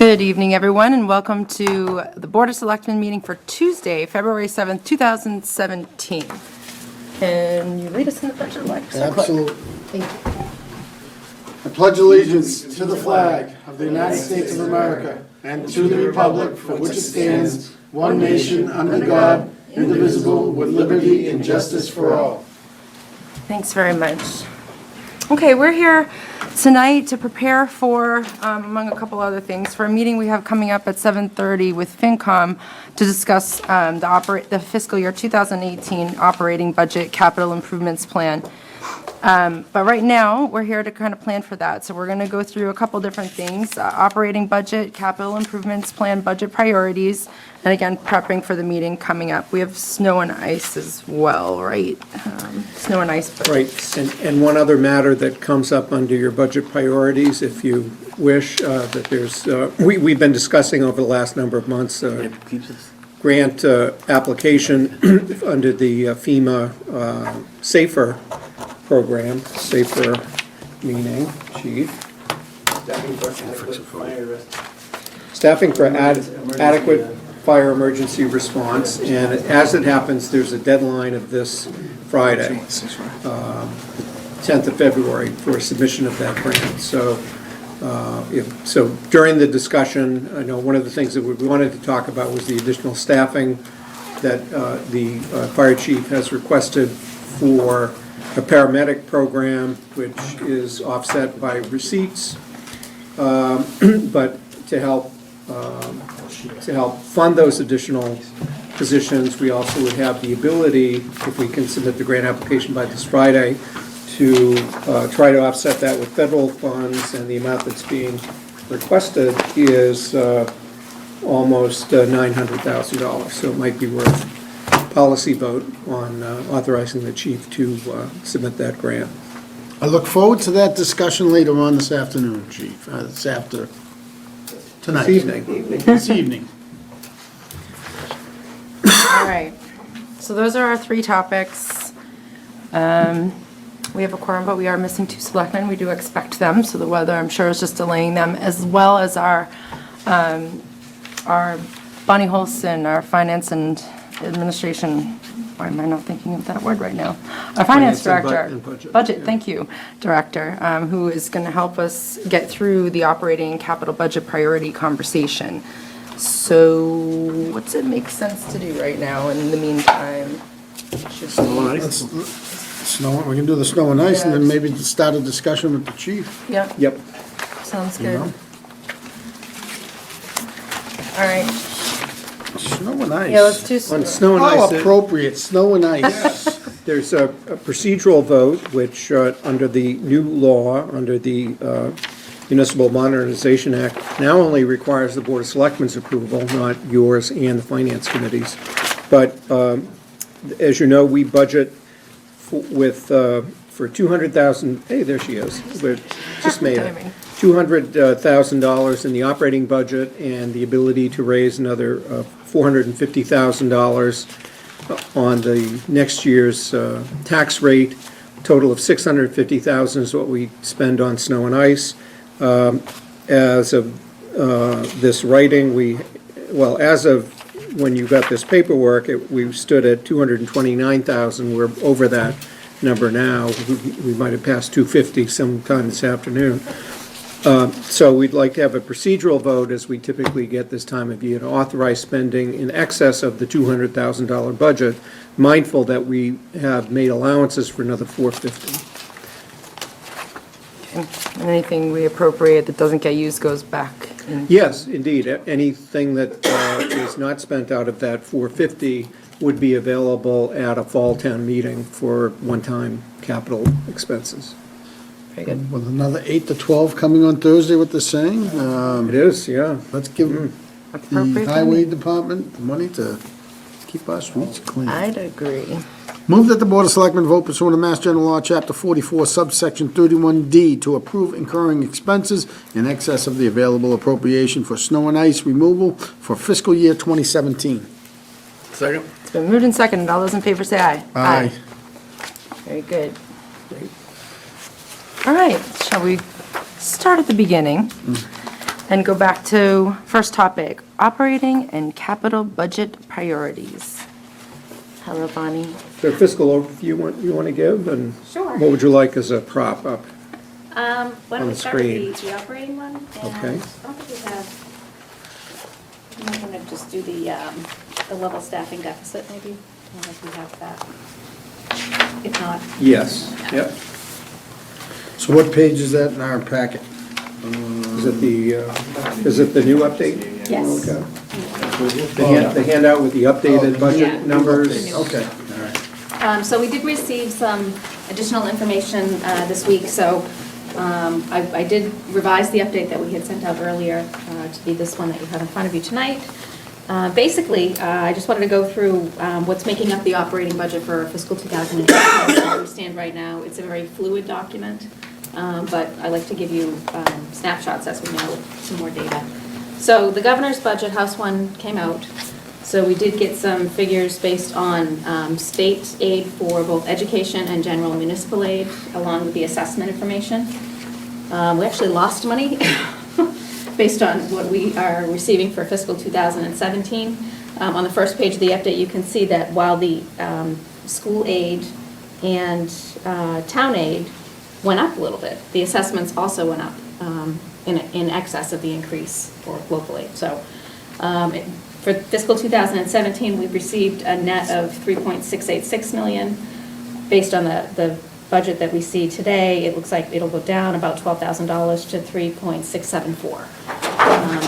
Good evening, everyone, and welcome to the Board of Selectmen meeting for Tuesday, February 7th, 2017. Can you lead us in the pledge, Alexa? Absolutely. Thank you. I pledge allegiance to the flag of the United States of America and to the republic for which it stands, one nation, under God, indivisible, with liberty and justice for all. Thanks very much. Okay, we're here tonight to prepare for, among a couple other things, for a meeting we have coming up at 7:30 with FinCom to discuss the fiscal year 2018 operating budget capital improvements plan. But right now, we're here to kind of plan for that. So we're going to go through a couple different things, operating budget, capital improvements plan, budget priorities, and again, prepping for the meeting coming up. We have snow and ice as well, right? Snow and ice. Right, and one other matter that comes up under your budget priorities, if you wish, that there's, we've been discussing over the last number of months, grant application under the FEMA SAFER program, SAFER meaning, chief. Staffing for adequate fire emergency response, and as it happens, there's a deadline of this Friday, 10th of February, for submission of that grant. So, so during the discussion, I know one of the things that we wanted to talk about was the additional staffing that the fire chief has requested for a paramedic program, which is offset by receipts, but to help fund those additional positions, we also would have the ability, if we can submit the grant application by this Friday, to try to offset that with federal funds, and the amount that's being requested is almost $900,000. So it might be worth policy vote on authorizing the chief to submit that grant. I look forward to that discussion later on this afternoon, Chief. Tonight. This evening. This evening. All right, so those are our three topics. We have a quorum, but we are missing two selectmen. We do expect them, so the weather, I'm sure, is just delaying them, as well as our Bonnie Holston, our finance and administration, why am I not thinking of that word right now? Our finance director. And budget. Budget, thank you, director, who is going to help us get through the operating and capital budget priority conversation. So what's it make sense to do right now in the meantime? We can do the snow and ice, and then Yes. maybe start a discussion with the chief. Yeah, Yep. sounds You good. know? All right, Snow and ice. yeah, let's do. On snow and How ice, appropriate, snow and ice. there's a procedural vote, which under the new law, under the Municipal Modernization Act, now only requires the Board of Selectmen's approval, not yours and the Finance Committee's. But as you know, we budget for 200,000, hey, there she is, we just made it. Timing. $200,000 in the operating budget, and the ability to raise another $450,000 on the next year's tax rate. Total of $650,000 is what we spend on snow and ice. As of this writing, as of when you got this paperwork, we stood at $229,000. We're over that number now. We might have passed 250 sometime this afternoon. So we'd like to have a procedural vote, as we typically get this time of year, to authorize spending in excess of the $200,000 budget, mindful that we have made allowances for another $450,000. And anything we appropriate that doesn't get used goes back in. Yes, indeed. Anything that is not spent out of that $450,000 would be available at a fall town meeting for one-time capital expenses. Very good. With another 8 to 12 coming on Thursday, what they're saying. It is, yeah. Let's give the Appropriate highway funding. department the money to keep our streets clean. I'd agree. Move that the Board of Selectmen vote pursuant to Mass General Law, Chapter 44, subsection 31D, to approve incurring expenses in excess of the available appropriation for snow and ice removal for fiscal year 2017. Second. It's been moved and seconded. All those in favor say aye. Aye. Very good. All right, shall we start at the beginning? and go back to first topic, operating and capital budget priorities. Hello, Bonnie. Is there a fiscal overview you want to give? And Sure. what would you like as a prop up? Why On don't the we start with screen. the operating one? And Okay. I don't think we have, I'm going to just do the level staffing deficit maybe. I don't know if we have that. If not. Yes, yep. So what page is that in our packet? Is it the new update? Yes. Okay. The handout with the updated Yeah. budget numbers? Okay, all right. So we did receive some additional information this week, so I did revise the update that we had sent out earlier to be this one that you have in front of you tonight. Basically, I just wanted to go through what's making up the operating budget for fiscal 2018. Where we stand right now. It's a very fluid document, but I like to give you snapshots as we know some more data. So the governor's budget, House 1, came out. So we did get some figures based on state aid for both education and general municipal aid, along with the assessment information. We actually lost money based on what we are receiving for fiscal 2017. On the first page of the update, you can see that while the school aid and town aid went up a little bit, the assessments also went up in excess of the increase for local aid. So for fiscal 2017, we've received a net of $3.686 million. Based on the budget that we see today, it looks like it'll go down about $12,000 to $3.674.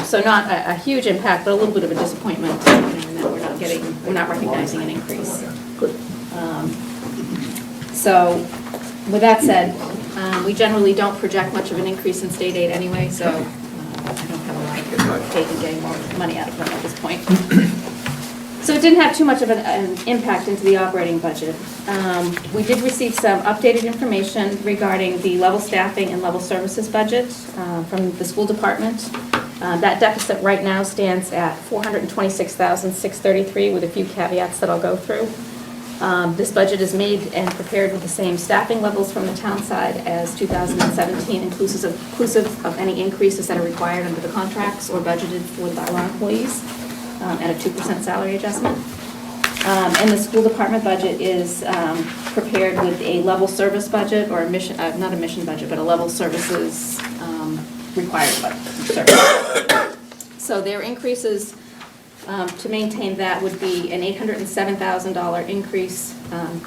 So not a huge impact, but a little bit of a disappointment in that we're not recognizing an increase. So with that said, we generally don't project much of an increase in state aid anyway, so I don't have a lot of faith in getting more money out of them at this point. So it didn't have too much of an impact into the operating budget. We did receive some updated information regarding the level staffing and level services budget from the school department. That deficit right now stands at $426,633 with a few caveats that I'll go through. This budget is made and prepared with the same staffing levels from the town side as 2017, inclusive of any increases that are required under the contracts or budgeted for the bylaw employees at a 2% salary adjustment. And the school department budget is prepared with a level service budget or a mission, not a mission budget, but a level services required budget. So their increases to maintain that would be an $807,000 increase,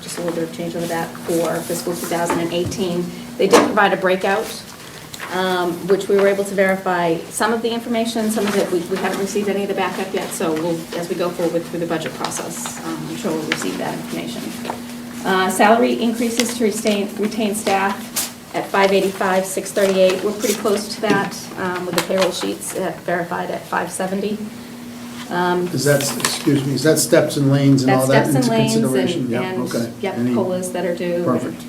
just a little bit of change over that for fiscal 2018. They did provide a breakout, which we were able to verify some of the information, some of it we haven't received any of the backup yet, so we'll, as we go forward through the budget process, I'm sure we'll receive that information. Salary increases to retain staff at $585,638. We're pretty close to that with the payroll sheets verified at $570. Is that, excuse me, is that steps and lanes and all that That's into steps and lanes consideration? and, Yeah, okay. yep, Any- COLAs that are due. Perfect.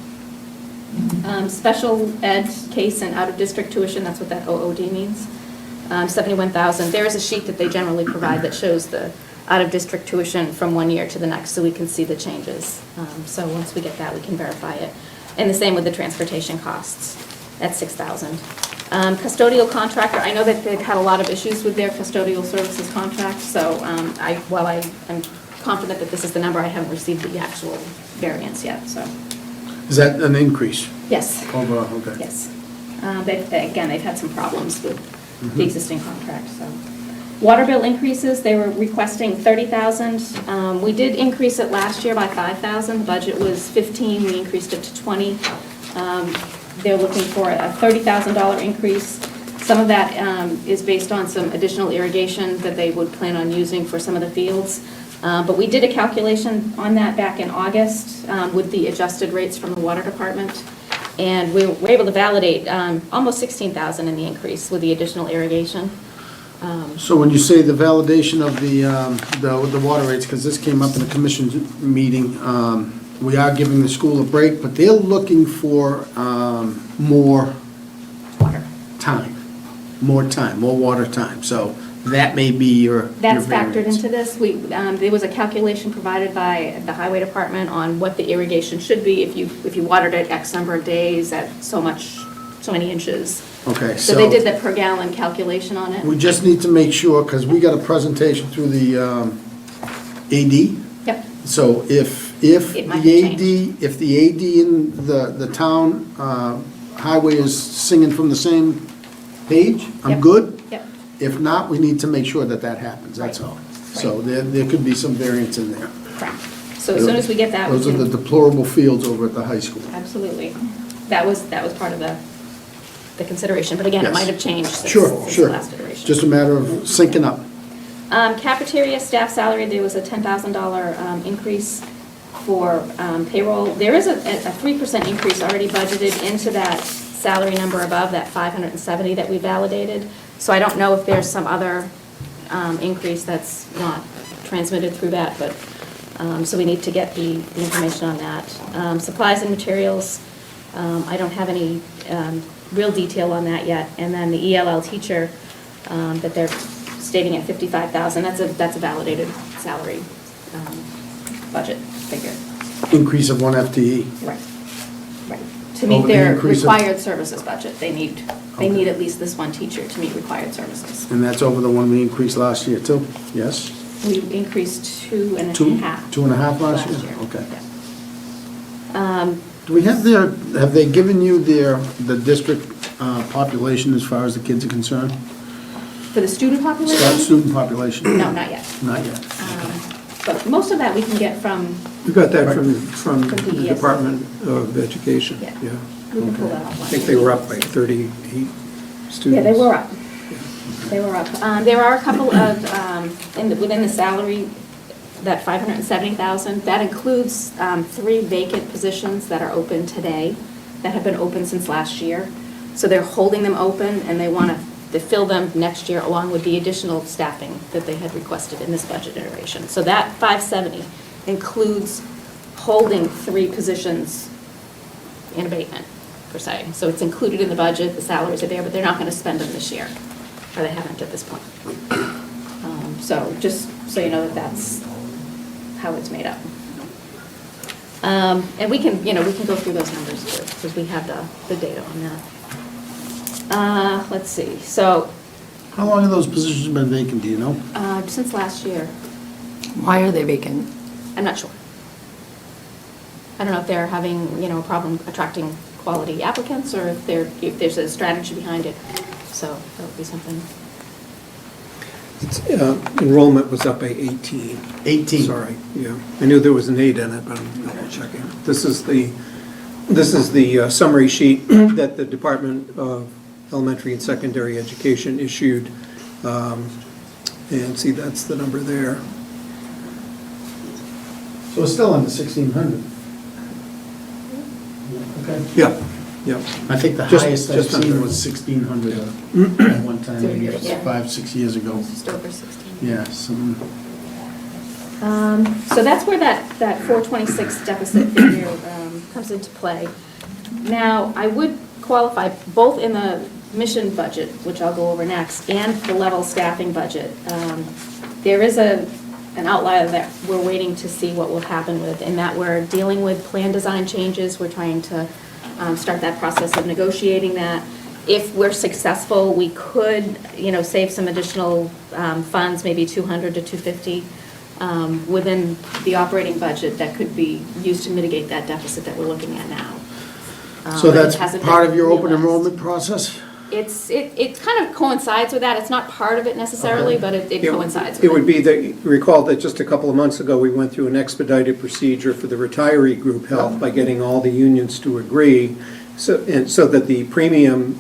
Special ed case and out-of-district tuition, that's what that OOD means, 71,000. There is a sheet that they generally provide that shows the out-of-district tuition from one year to the next, so we can see the changes. So once we get that, we can verify it. And the same with the transportation costs at 6,000. Custodial contractor, I know that they've had a lot of issues with their custodial services contract, so while I'm confident that this is the number, I haven't received the actual variance yet, so. Is that an increase Yes, overall? Okay. yes. They've had some problems with the existing contract, so. Water bill increases, they were requesting 30,000. We did increase it last year by 5,000. The budget was 15, we increased it to 20. They're looking for a $30,000 increase. Some of that is based on some additional irrigation that they would plan on using for some of the fields. But we did a calculation on that back in August with the adjusted rates from the water department. And we were able to validate almost 16,000 in the increase with the additional irrigation. So when you say the validation of the water rates, because this came up in a commission meeting, we are giving the school a break, but they're looking for more Water. time, more water time. So that may be your That's variance. factored into this. There was a calculation provided by the highway department on what the irrigation should be if you watered it X number of days at so many inches. Okay, So they did the per gallon calculation on it. we just need to make sure, because we got a presentation through the AD. Yep. So if It might the have AD, if the AD in the town highway is singing from the same page, I'm Yep. good. Yep. If not, we need to make sure that that happens, that's Right. all. So there could be some variance in there. Correct. So as soon as we get that, we Those are the can, deplorable fields over at the high school. absolutely. That was part of the consideration, but again, it Yes. might have changed since Sure, the sure. last iteration. Just a matter of syncing up. Cafeteria staff salary, there was a $10,000 increase for payroll. There is a 3% increase already budgeted into that salary number above, that 570 that we validated. So I don't know if there's some other increase that's not transmitted through that, but, so we need to get the information on that. Supplies and materials, I don't have any real detail on that yet. And then the ELL teacher, that they're stating at 55,000, that's a validated salary budget figure. Increase of 1 FTE. Right, right. To meet Over the their increase of- required services budget, they need at least this one teacher to meet required services. And that's over the one we increased last year too? Yes? We increased 2.5. 2.5 last year? Okay. Yeah. Do we have have they given you the district population as far as the kids are concerned? For the student population? Student population? No, not yet. Not yet. But most of that we can get from, We got that from From the DES. Department of Education, Yeah. yeah. we can pull that off. I think they were up by 38 students. Yeah, they were up. They were up. There are a couple of, within the salary, that 570,000, that includes 3 vacant positions that are open today, that have been open since last year. So they're holding them open, and they want to fill them next year, along with the additional staffing that they had requested in this budget iteration. So that 570 includes holding 3 positions in abatement, per se. So it's included in the budget, the salaries are there, but they're not going to spend them this year, or they haven't at this point. So just so you know that that's how it's made up. And we can go through those numbers too, because we have the data on that. Let's see, so, How long have those positions been vacant, do you know? since last year, Why are they vacant? I'm not sure. I don't know if they're having, a problem attracting quality applicants, or if there's a strategy behind it. So that would be something. Enrollment was up by 18. 18. Sorry, yeah. I knew there was an 8 in it, but I'm double checking. This is the summary sheet that the Department of Elementary and Secondary Education issued. And see, that's the number there. So it's still under 1,600. Okay. Yeah, yeah. I think the Just- highest I've just seen under. was 1,600 at one time, maybe Yeah. 5, 6 years ago. Just over 16. Yeah, some, So that's where that 426 deficit figure comes into play. Now, I would qualify both in the mission budget, which I'll go over next, and the level staffing budget. There is an outlier that we're waiting to see what will happen with, in that we're dealing with plan design changes. We're trying to start that process of negotiating that. If we're successful, we could, save some additional funds, maybe 200 to 250 within the operating budget that could be used to mitigate that deficit that we're looking at now. so But it that's hasn't part been of your open realized. enrollment process? It kind of coincides with that. It's not part of it necessarily, but it coincides with it. It would be that, recall that just a couple of months ago, we went through an expedited procedure for the retiree group health by getting all the unions to agree, so that the premium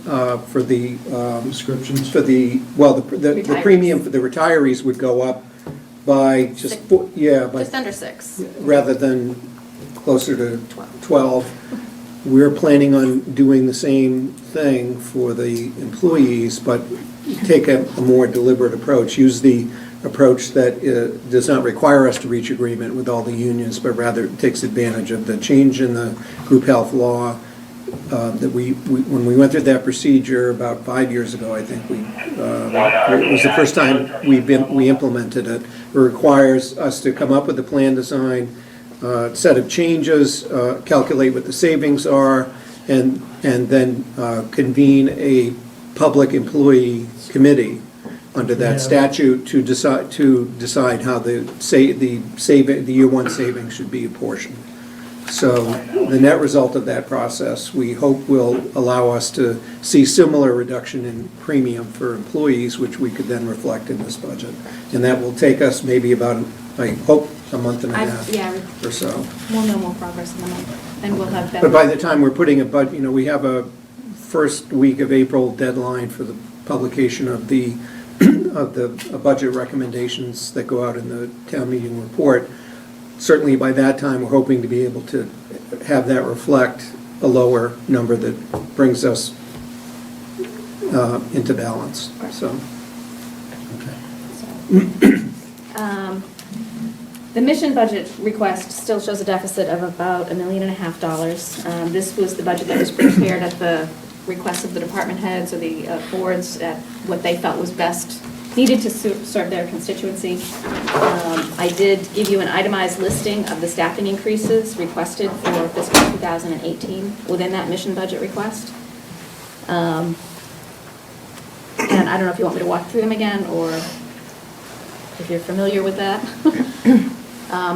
for the, Prescriptions? for the Retirees. premium for the retirees would go up by just, by Just under 6. rather than closer to 12. 12. We're planning on doing the same thing for the employees, but take a more deliberate approach. Use the approach that does not require us to reach agreement with all the unions, but rather takes advantage of the change in the group health law that when we went through that procedure about 5 years ago, I think it was the first time we implemented it. It requires us to come up with a plan design, set of changes, calculate what the savings are, and then convene a public employee committee under that statute to decide how the year one savings should be apportioned. So the net result of that process, we hope, will allow us to see similar reduction in premium for employees, which we could then reflect in this budget. And that will take us maybe about, I hope, a month and a half or so. We'll know more progress in the month, and we'll have better. But by the time we're putting a budget, we have a first week of April deadline for the publication of the budget recommendations that go out in the town meeting report. Certainly by that time, we're hoping to be able to have that reflect a lower number that brings us into balance, so. The mission budget request still shows a deficit of about $1.5 million. This was the budget that was prepared at the request of the department heads or the boards at what they felt was best needed to serve their constituency. I did give you an itemized listing of the staffing increases requested for fiscal 2018 within that mission budget request. And I don't know if you want me to walk through them again, or if you're familiar with that.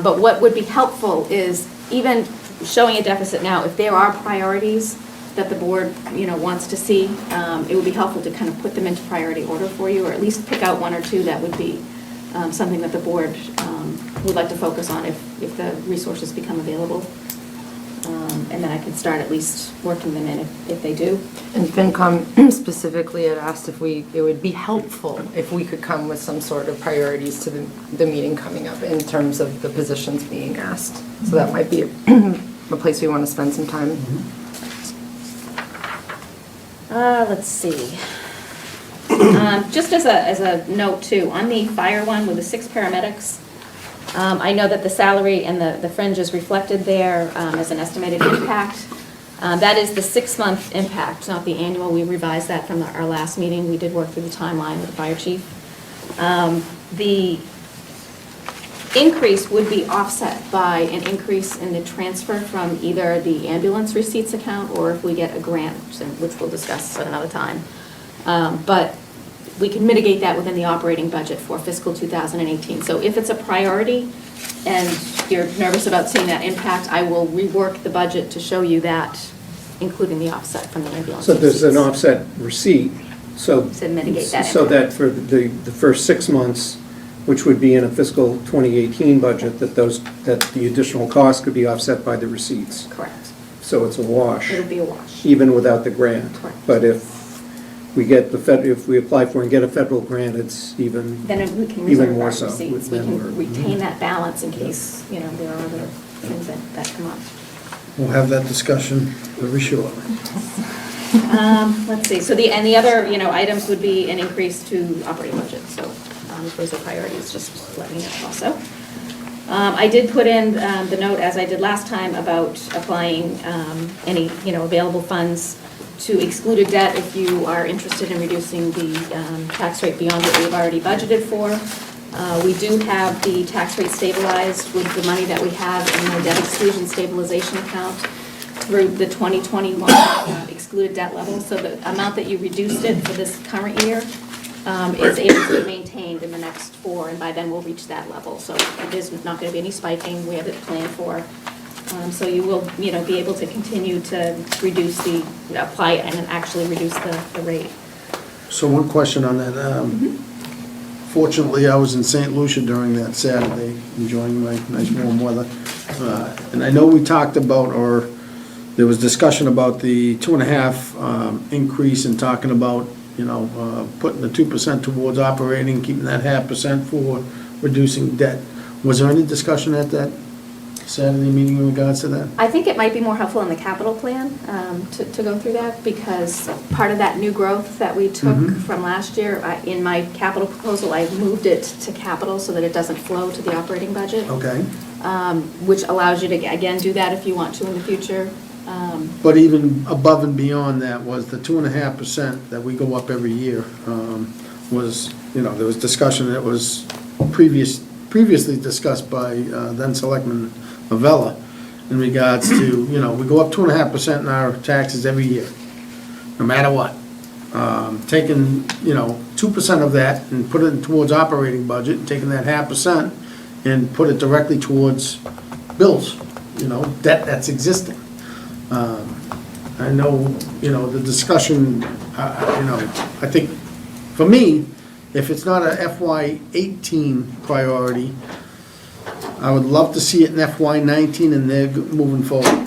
But what would be helpful is even showing a deficit now, if there are priorities that the board, wants to see, it would be helpful to kind of put them into priority order for you, or at least pick out one or two that would be something that the board would like to focus on if the resources become available. And then I can start at least working them in if they do. And FinCom specifically had asked if it would be helpful if we could come with some sort of priorities to the meeting coming up in terms of the positions being asked. So that might be a place we want to spend some time. Let's see. Just as a note too, on the fire one with the 6 paramedics, I know that the salary and the fringe is reflected there as an estimated impact. That is the 6-month impact, not the annual. We revised that from our last meeting. We did work through the timeline with the fire chief. The increase would be offset by an increase in the transfer from either the ambulance receipts account or if we get a grant, which we'll discuss at another time. But we can mitigate that within the operating budget for fiscal 2018. So if it's a priority and you're nervous about seeing that impact, I will rework the budget to show you that, including the offset from the ambulance So there's an receipts. offset receipt, so. To mitigate that So impact. that for the first 6 months, which would be in a fiscal 2018 budget, that the additional cost could be offset by the receipts. Correct. So it's a wash. It'll be a wash. Even without the grant. Correct. But if we get if we apply for and get a federal grant, it's even Then we can even reserve more our so. receipts. We Then can we're- retain that balance in case, there are other things that come up. We'll have that discussion very shortly. Let's see, so the other, items would be an increase to operating budget, so those are priorities, just letting you know also. I did put in the note, as I did last time, about applying any, available funds to excluded debt if you are interested in reducing the tax rate beyond what we've already budgeted for. We do have the tax rate stabilized with the money that we have in the debt exclusion stabilization account through the 2021 excluded debt level. So the amount that you reduced it for this current year is able to be maintained in the next 4, and by then we'll reach that level. So it is not going to be any spiking. We have it planned for. So you will, be able to continue to apply it and actually reduce the rate. So one question on that. Fortunately, I was in St. Lucia during that Saturday, enjoying my nice warm weather. And I know we talked about, or there was discussion about the 2.5 increase and talking about, putting the 2% towards operating, keeping that 0.5% for reducing debt. Was there any discussion at that Saturday meeting in regards to that? I think it might be more helpful in the capital plan to go through that, because part of that new growth that we took from last year, in my capital proposal, I moved it to capital so that it doesn't flow to the operating budget. Okay. Which allows you to, again, do that if you want to in the future. But even above and beyond that was the 2.5% that we go up every year, was, there was discussion that was previously discussed by then Selectman Avella in regards to, we go up 2.5% in our taxes every year, no matter what. taking, 2% of that and put it towards operating budget, and taking that 0.5% and put it directly towards bills, debt that's existing. I know, the discussion, I think, for me, if it's not a FY18 priority, I would love to see it in FY19 and they're moving forward.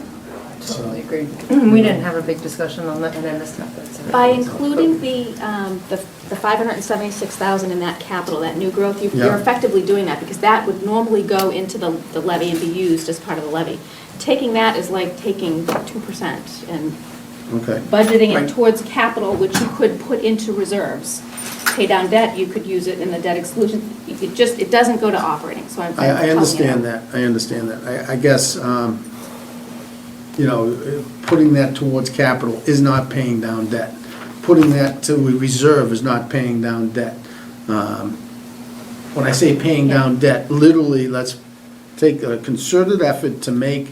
Totally agree. We didn't have a big discussion on that, and I missed that. By including the 576,000 in that capital, that new growth, you're Yeah. effectively doing that, because that would normally go into the levy and be used as part of the levy. Taking that is like taking 2% and Okay. budgeting Right. it towards capital, which you could put into reserves. Pay down debt, you could use it in the debt exclusion. It doesn't go to operating, so I'm telling you. I understand that, I guess, putting that towards capital is not paying down debt. Putting that to a reserve is not paying down debt. When I say paying down debt, literally, let's take a concerted effort to make,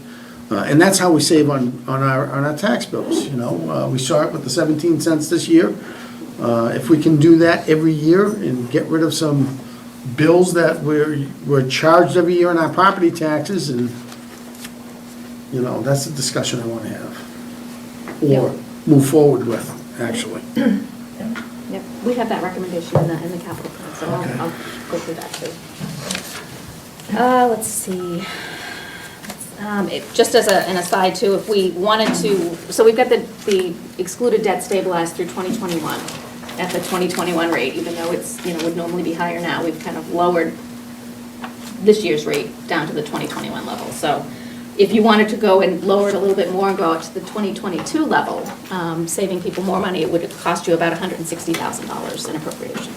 and that's how we save on our tax bills, We saw it with the 17 cents this year. If we can do that every year and get rid of some bills that we're charged every year on our property taxes, and, that's the discussion I want to have. Or move forward with, actually. Yep, we have that recommendation in the capital plan, so Okay. I'll go through that too. Let's see. Just as an aside too, if we wanted to, so we've got the excluded debt stabilized through 2021 at the 2021 rate, even though it's, would normally be higher now. We've kind of lowered this year's rate down to the 2021 level. So if you wanted to go and lower it a little bit more and go out to the 2022 level, saving people more money, it would cost you about $160,000 in appropriation.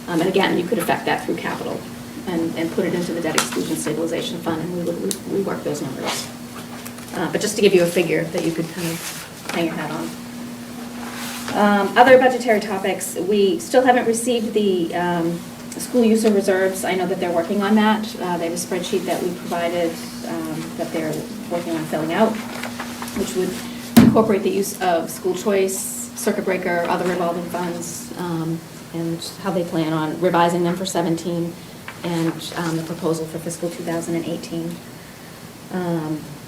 And again, you could affect that through capital and put it into the debt exclusion stabilization fund, and we would rework those numbers. But just to give you a figure that you could kind of hang your hat on. Other budgetary topics, we still haven't received the school user reserves. I know that they're working on that. They have a spreadsheet that we provided that they're working on filling out, which would incorporate the use of school choice, circuit breaker, other revolving funds, and how they plan on revising them for 17, and the proposal for fiscal 2018. So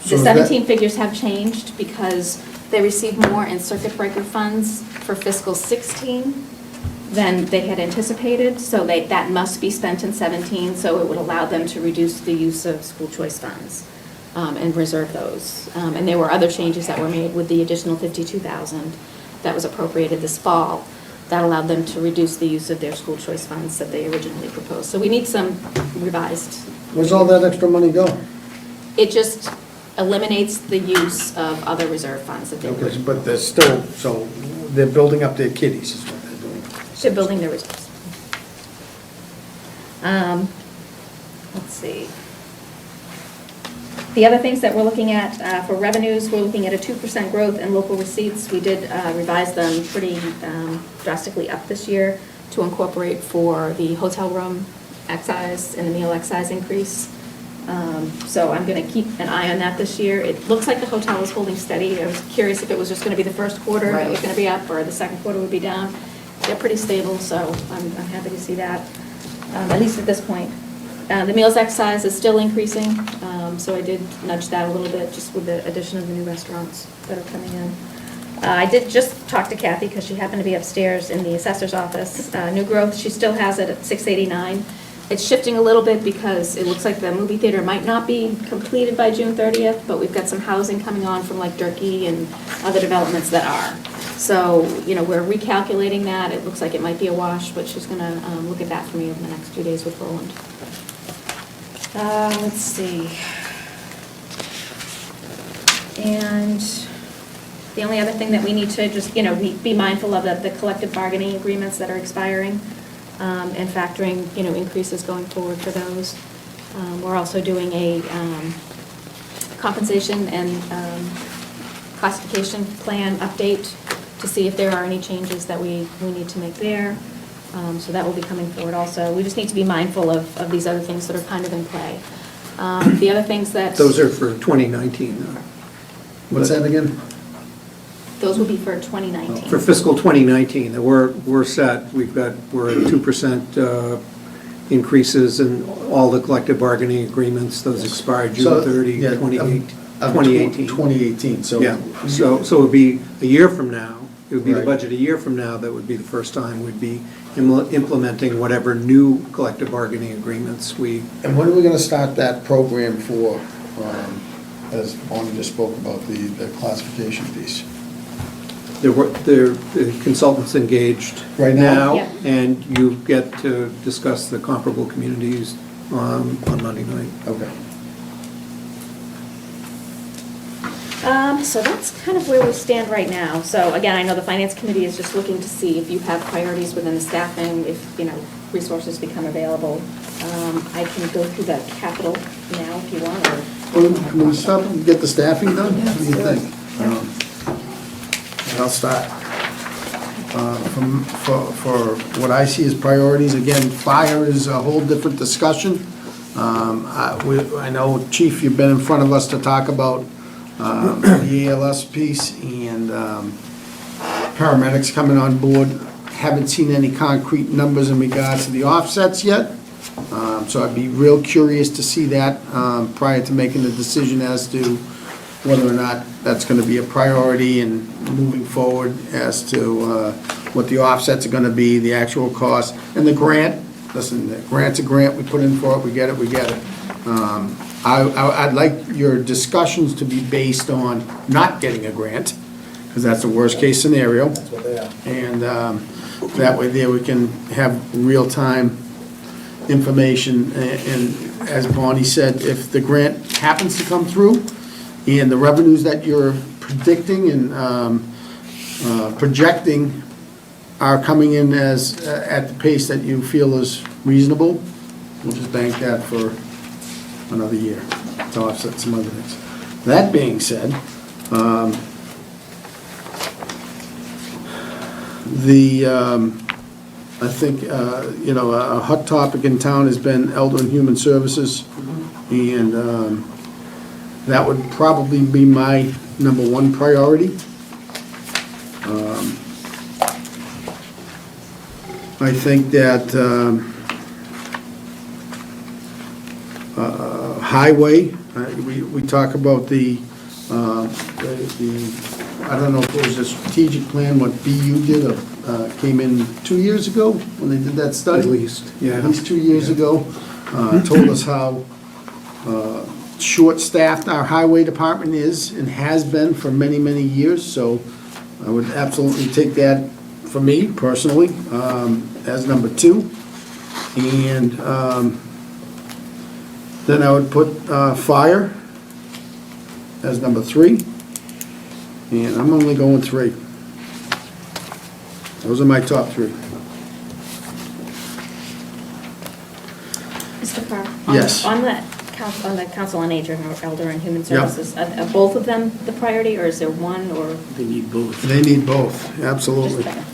The is that- 17 figures have changed because they received more in circuit breaker funds for fiscal 16 than they had anticipated, so that must be spent in 17, so it would allow them to reduce the use of school choice funds and reserve those. And there were other changes that were made with the additional 52,000 that was appropriated this fall. That allowed them to reduce the use of their school choice funds that they originally proposed. So we need some revised. Where's all that extra money go? It just eliminates the use of other reserve funds that they were. Okay, but they're still, so they're building up their kitties is what they're doing. They're building their reserves. Let's see. The other things that we're looking at for revenues, we're looking at a 2% growth in local receipts. We did revise them pretty drastically up this year to incorporate for the hotel room excise and the meal excise increase. So I'm going to keep an eye on that this year. It looks like the hotel is holding steady. I was curious if it was just going to be the first quarter that was going to be up or the second quarter would be down. They're pretty stable, so I'm happy to see that, at least at this point. The meals excise is still increasing, so I did nudge that a little bit just with the addition of the new restaurants that are coming in. I did just talk to Kathy because she happened to be upstairs in the assessor's office. New growth, she still has it at 689. It's shifting a little bit because it looks like the movie theater might not be completed by June 30th, but we've got some housing coming on from like Durkee and other developments that are. So, we're recalculating that. It looks like it might be a wash, but she's going to look at that for me over the next few days with Roland. Let's see. And the only other thing that we need to just, be mindful of the collective bargaining agreements that are expiring, and factoring, increases going forward for those. We're also doing a compensation and classification plan update to see if there are any changes that we need to make there. So that will be coming forward also. We just need to be mindful of these other things that are kind of in play. The other things that... Those are for 2019, though. What's that again? Those will be for 2019. For fiscal 2019, that we're set. We're at 2% increases in all the collective bargaining agreements. Those expired June 30, Yeah, 2018. 2018, so. Yeah, so it would be a year from now, it would be the Right. budget a year from now, that would be the first time we'd be implementing whatever new collective bargaining agreements we, And when are we gonna start that program for, as Bonnie just spoke about, the classification piece? the consultants engaged Right now? Yeah. and you get to discuss the comparable communities on Monday night. Okay. So that's kind of where we stand right now. So again, I know the finance committee is just looking to see if you have priorities within the staffing, if, resources become available. I can go through the capital now if you want, or. Well, can we stop and get the staffing done? What do you think? I'll start. For what I see as priorities, again, fire is a whole different discussion. I know, Chief, you've been in front of us to talk about the ALS piece and paramedics coming on board. Haven't seen any concrete numbers in regards to the offsets yet. So I'd be real curious to see that prior to making the decision as to whether or not that's gonna be a priority and moving forward as to what the offsets are gonna be, the actual cost, and the grant. Listen, the grant's a grant, we put in for it, we get it. I'd like your discussions to be based on not getting a grant, because that's the worst-case scenario. That's what they are. And that way there we can have real-time information, and as Bonnie said, if the grant happens to come through, and the revenues that you're predicting and projecting are coming in as, at the pace that you feel is reasonable, we'll just bank that for another year to offset some other things. That being said, I think, a hot topic in town has been Elder and Human Services, and that would probably be my number one priority. I think that highway, we talk about the, I don't know if it was a strategic plan, what BU did, came in 2 years ago when they did that study? At least, yeah. At least 2 years ago, told us how short-staffed our highway department is and has been for many, many years, so I would absolutely take that, for me personally, as number two. And then I would put fire as number three, and I'm only going three. Those are my top three. Mr. Carr? Yes. On the Council on Aging or Elder and Human Yeah. Services, are both of them the priority, or is there one, or? They need both. They need both, Just absolutely. better.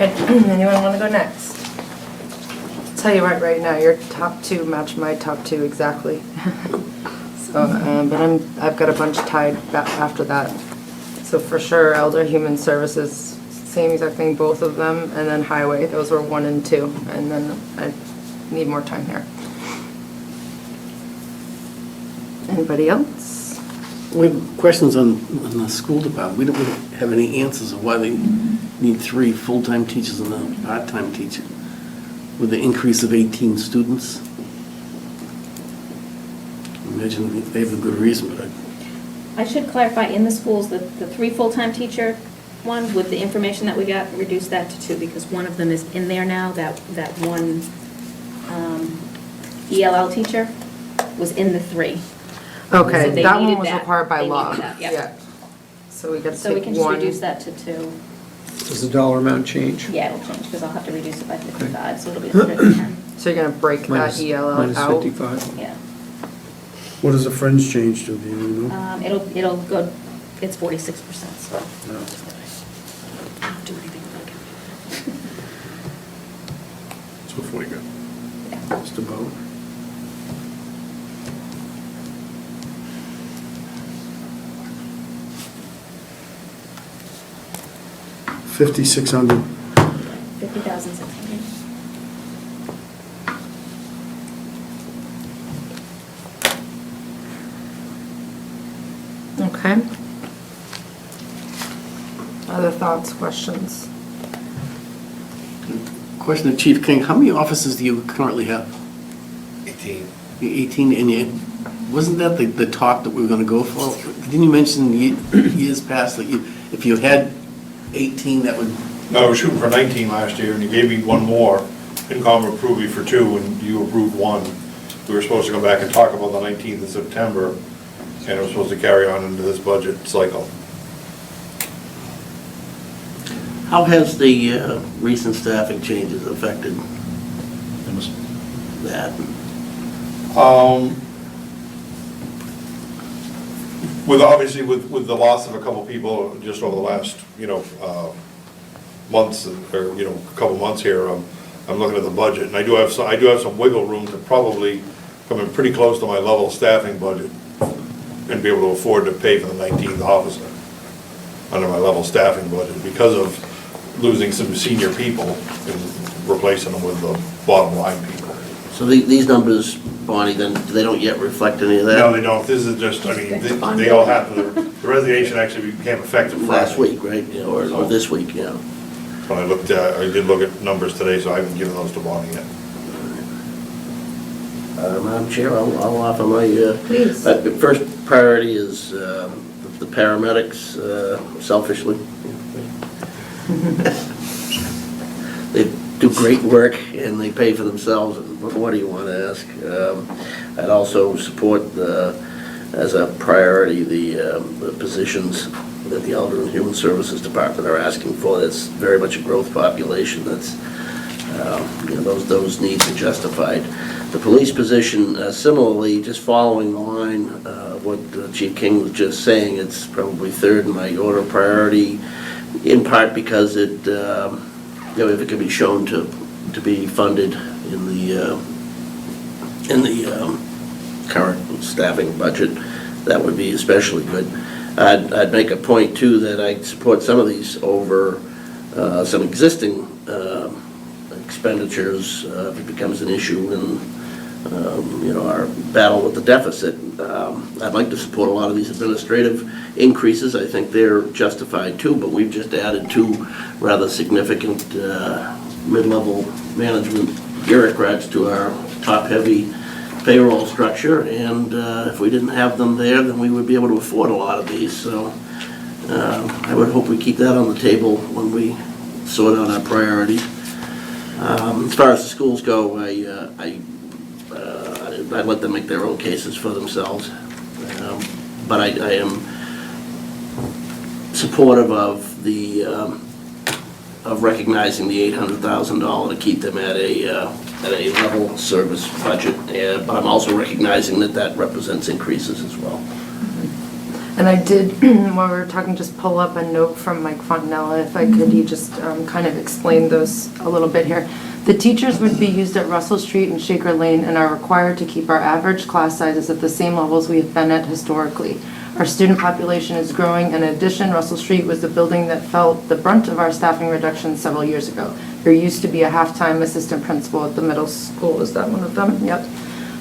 Anyone want to go next? I'll tell you right now, your top two match my top two exactly. So, but I've got a bunch tied after that. So for sure, Elder Human Services, same exact thing, both of them, and then Highway, those were 1 and 2, and then I need more time here. Anybody else? We have questions on the school department. We don't really have any answers of why they need 3 full-time teachers and a part-time teacher with the increase of 18 students. Imagine they have a good reason, but I should clarify, in the schools, the 3 full-time teacher one, with the information that we got, reduce that to 2, because one of them is in there now, that one ELL teacher was in the 3. So Okay, they that one needed was that. required by They needed law. that, yep. Yeah. So we got to So we take can just one. reduce that to 2. Does the dollar amount change? Yeah, it'll change, because I'll have to reduce it by 55, so it'll be 110. So you're gonna break that ELL Minus out? 55. Yeah. What does the fringe change to, do you know? It'll go, it's 46%, so. No. I don't do anything about it. It's before you go. Just about. 5,600. 50,600. Okay. Other thoughts, questions? Question to Chief King, how many offices do you currently have? 18. 18, and wasn't that the talk that we were gonna go for? Didn't you mention years past that if you had 18, that would, No, we were shooting for 19 last year, and you gave me one more. FinCom approved me for 2, and you approved 1. We were supposed to come back and talk about the 19th of September, and it was supposed to carry on into this budget cycle. how has the recent staffing changes affected that? Obviously, with the loss of a couple people just over the last, months, or, a couple months here, I'm looking at the budget, and I do have some wiggle room to probably come in pretty close to my level staffing budget and be able to afford to pay for the 19th officer under my level staffing budget because of losing some senior people and replacing them with the bottom line people. So these numbers, Bonnie, then, they don't yet reflect any of that? No, they don't. This is just, they all happened, the resignation actually became effective Friday. Last week, right, or this week, yeah. When I did look at numbers today, so I haven't given those to Bonnie yet. Madam Chair, I'll offer my, Please. first priority is the paramedics, selfishly. They do great work and they pay for themselves, and what do you want to ask? I'd also support as a priority the positions that the Elder and Human Services Department are asking for. That's very much a growth population. That's those needs are justified. The police position, similarly, just following the line of what Chief King was just saying, it's probably third in my order of priority, in part because it, if it can be shown to be funded in the current staffing budget, that would be especially good. I'd make a point too that I support some of these over some existing expenditures if it becomes an issue in our battle with the deficit. I'd like to support a lot of these administrative increases. I think they're justified too, but we've just added 2 rather significant mid-level management bureaucrats to our top-heavy payroll structure, and if we didn't have them there, then we would be able to afford a lot of these. So I would hope we keep that on the table when we sort out our priorities. As far as the schools go, I'd let them make their own cases for themselves. But I am supportive of the of recognizing the $800,000 to keep them at a level service budget. But I'm also recognizing that represents increases as well. And I did, while we were talking, just pull up a note from Mike Fontanella, if I could, he just kind of explained those a little bit here. The teachers would be used at Russell Street and Shaker Lane and are required to keep our average class sizes at the same levels we have been at historically. Our student population is growing. In addition, Russell Street was the building that felt the brunt of our staffing reductions several years ago. There used to be a half-time assistant principal at the middle school. Is that one of them? Yep.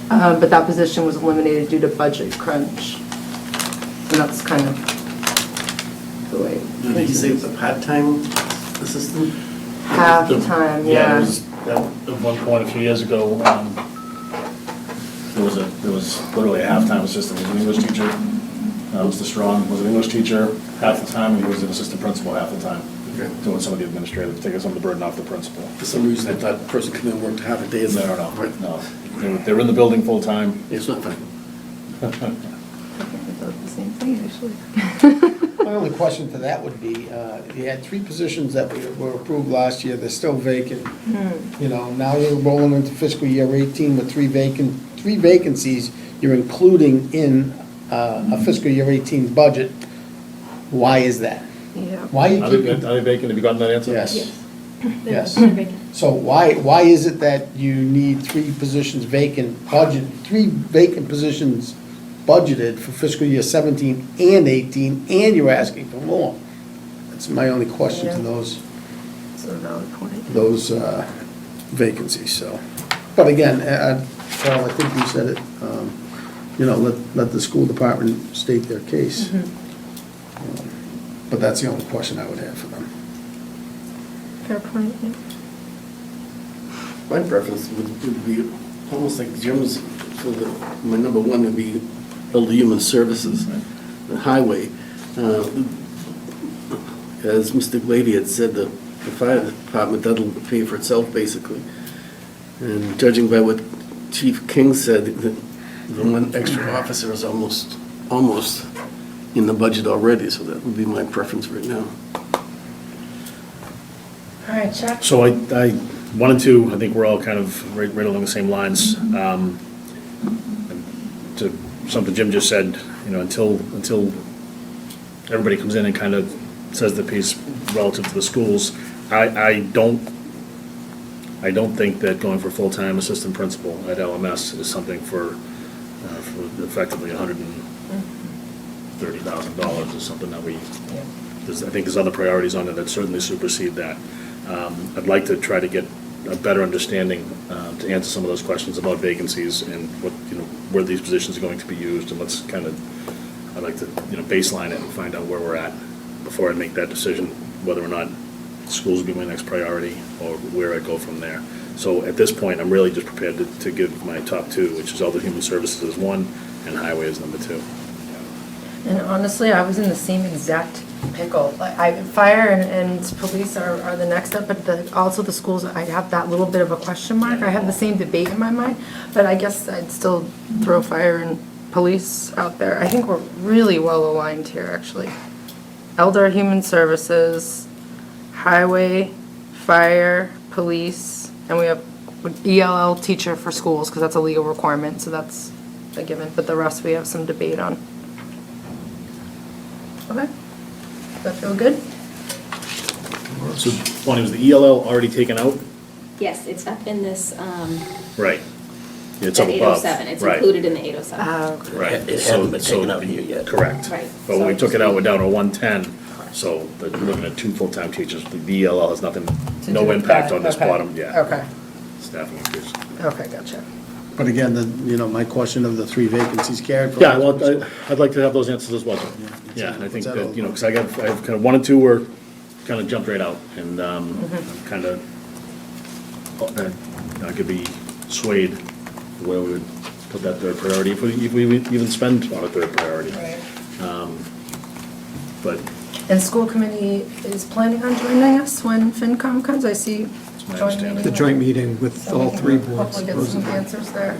But that position was eliminated due to budget crunch. And that's kind of the way. Did he say it's a part-time assistant? Half-time, Yeah, yeah. it was, at one point a few years ago, there was literally a half-time assistant, he was an English teacher. Mr. Strong was an English teacher half the time, and he was an assistant principal half the time, doing some of the administrative, taking some of the burden off the principal. For some reason, I thought the person came in and worked half a day. No, they were in the building full-time. It's not funny. I thought the same thing, actually. My only question to that would be, you had 3 positions that were approved last year, they're still vacant. Now you're rolling into fiscal year 18 with 3 vacancies you're including in a fiscal year 18 budget. Why is that? Yeah. Why you Are they keeping? vacant? Have you gotten that answer? Yes. Yes. They're vacant. So why is it that you need 3 positions vacant, 3 vacant positions budgeted for fiscal year 17 and 18, and you're asking for more? It's my only question to Yeah. those That's a valid point. those vacancies, so. But again, Paul, I think you said it, you know, let the school department state their case. But that's the only question I would have for them. Fair point, yeah. My preference would be almost like Jim's, my number one would be Elder Human Services, the highway. As Mr. Glady had said, the fire department, that'll pay for itself, basically. And judging by what Chief King said, the one extra officer is almost in the budget already, so that would be my preference right now. All right, Chuck? So I, 1 and 2, I think we're all kind of right along the same lines. To something Jim just said, you know, until everybody comes in and kind of says the piece relative to the schools, I don't think that going for full-time assistant principal at LMS is something for effectively $130,000 is something that I think there's other priorities on it that certainly supersede that. I'd like to try to get a better understanding to answer some of those questions about vacancies and what, you know, where these positions are going to be used, and let's kind of, I'd like to, you know, baseline it and find out where we're at before I make that decision, whether or not schools will be my next priority or where I go from there. So at this point, I'm really just prepared to give my top 2, which is Elder Human Services as 1 and Highway as number 2. And honestly, I was in the same exact pickle. Fire and police are the next up, but also the schools, I have that little bit of a question mark. I have the same debate in my mind, but I guess I'd still throw fire and police out there. I think we're really well aligned here, actually. Elder Human Services, Highway, Fire, Police, and we have ELL teacher for schools, because that's a legal requirement, so that's a given, but the rest we have some debate on. Okay. Does that feel good? So, Bonnie, was the ELL already taken out? Yes, it's up in this, Right. It's at up above. 807, it's Right. included in the 807. Okay. Right. It hasn't been taken out here yet. Correct. Right. But when we So took it out, we're just- down to 110, so we're looking at 2 full-time teachers. The ELL has nothing, To do no with impact that, on this okay. bottom, yeah. Okay, Staffing increase. okay, gotcha. But again, you know, my question of the 3 vacancies carried. Yeah, well, I'd like to have those answers as well. Yeah, and I think that, you know, because I have kind of 1 and 2 were kind of jumped right out, and I'm kind of, I could be swayed where we would put that third priority, if we even spend on a third priority. But And school committee is planning on joining us when FinCom comes? I see my joint understanding. meeting. The joint meeting with So we all can 3 boards. Hopefully get some answers there.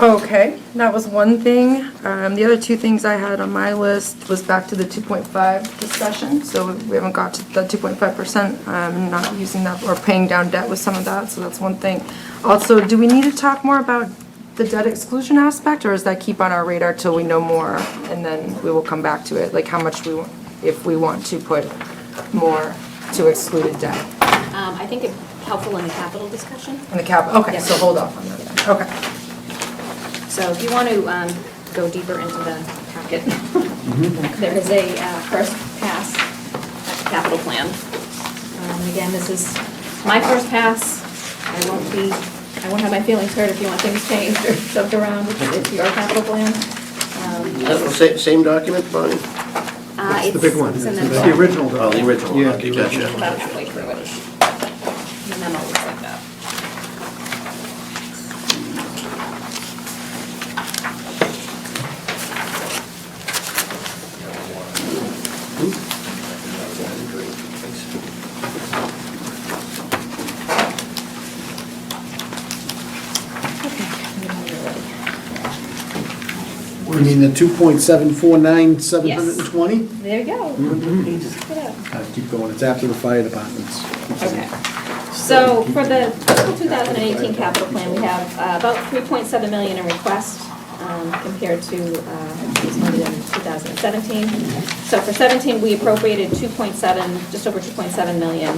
Okay, that was one thing. The other 2 things I had on my list was back to the 2.5 discussion. So we haven't got to the 2.5%, not using that or paying down debt with some of that, so that's one thing. Also, do we need to talk more about the debt exclusion aspect, or does that keep on our radar till we know more and then we will come back to it? Like how much we want, if we want to put more to excluded debt I think it's helpful in the capital discussion. in the cap, okay, Yeah. so hold off on that then, okay. So if you want to go deeper into the packet, there is a first pass at the capital plan. Again, this is my first pass. I won't have my feelings hurt if you want things changed or shoved around. It's your capital plan. Same document, Bonnie? It's the big one. It's in It's the the original. Oh, the original, Yeah, okay, the gotcha. about halfway through it. The memo looks like that. You mean the 2.749720? There you go. Check it out. Keep going, it's after the fire departments. Okay. So for the fiscal 2018 capital plan, we have about 3.7 million in request compared to this money in 2017. So for 17, we appropriated 2.7, just over 2.7 million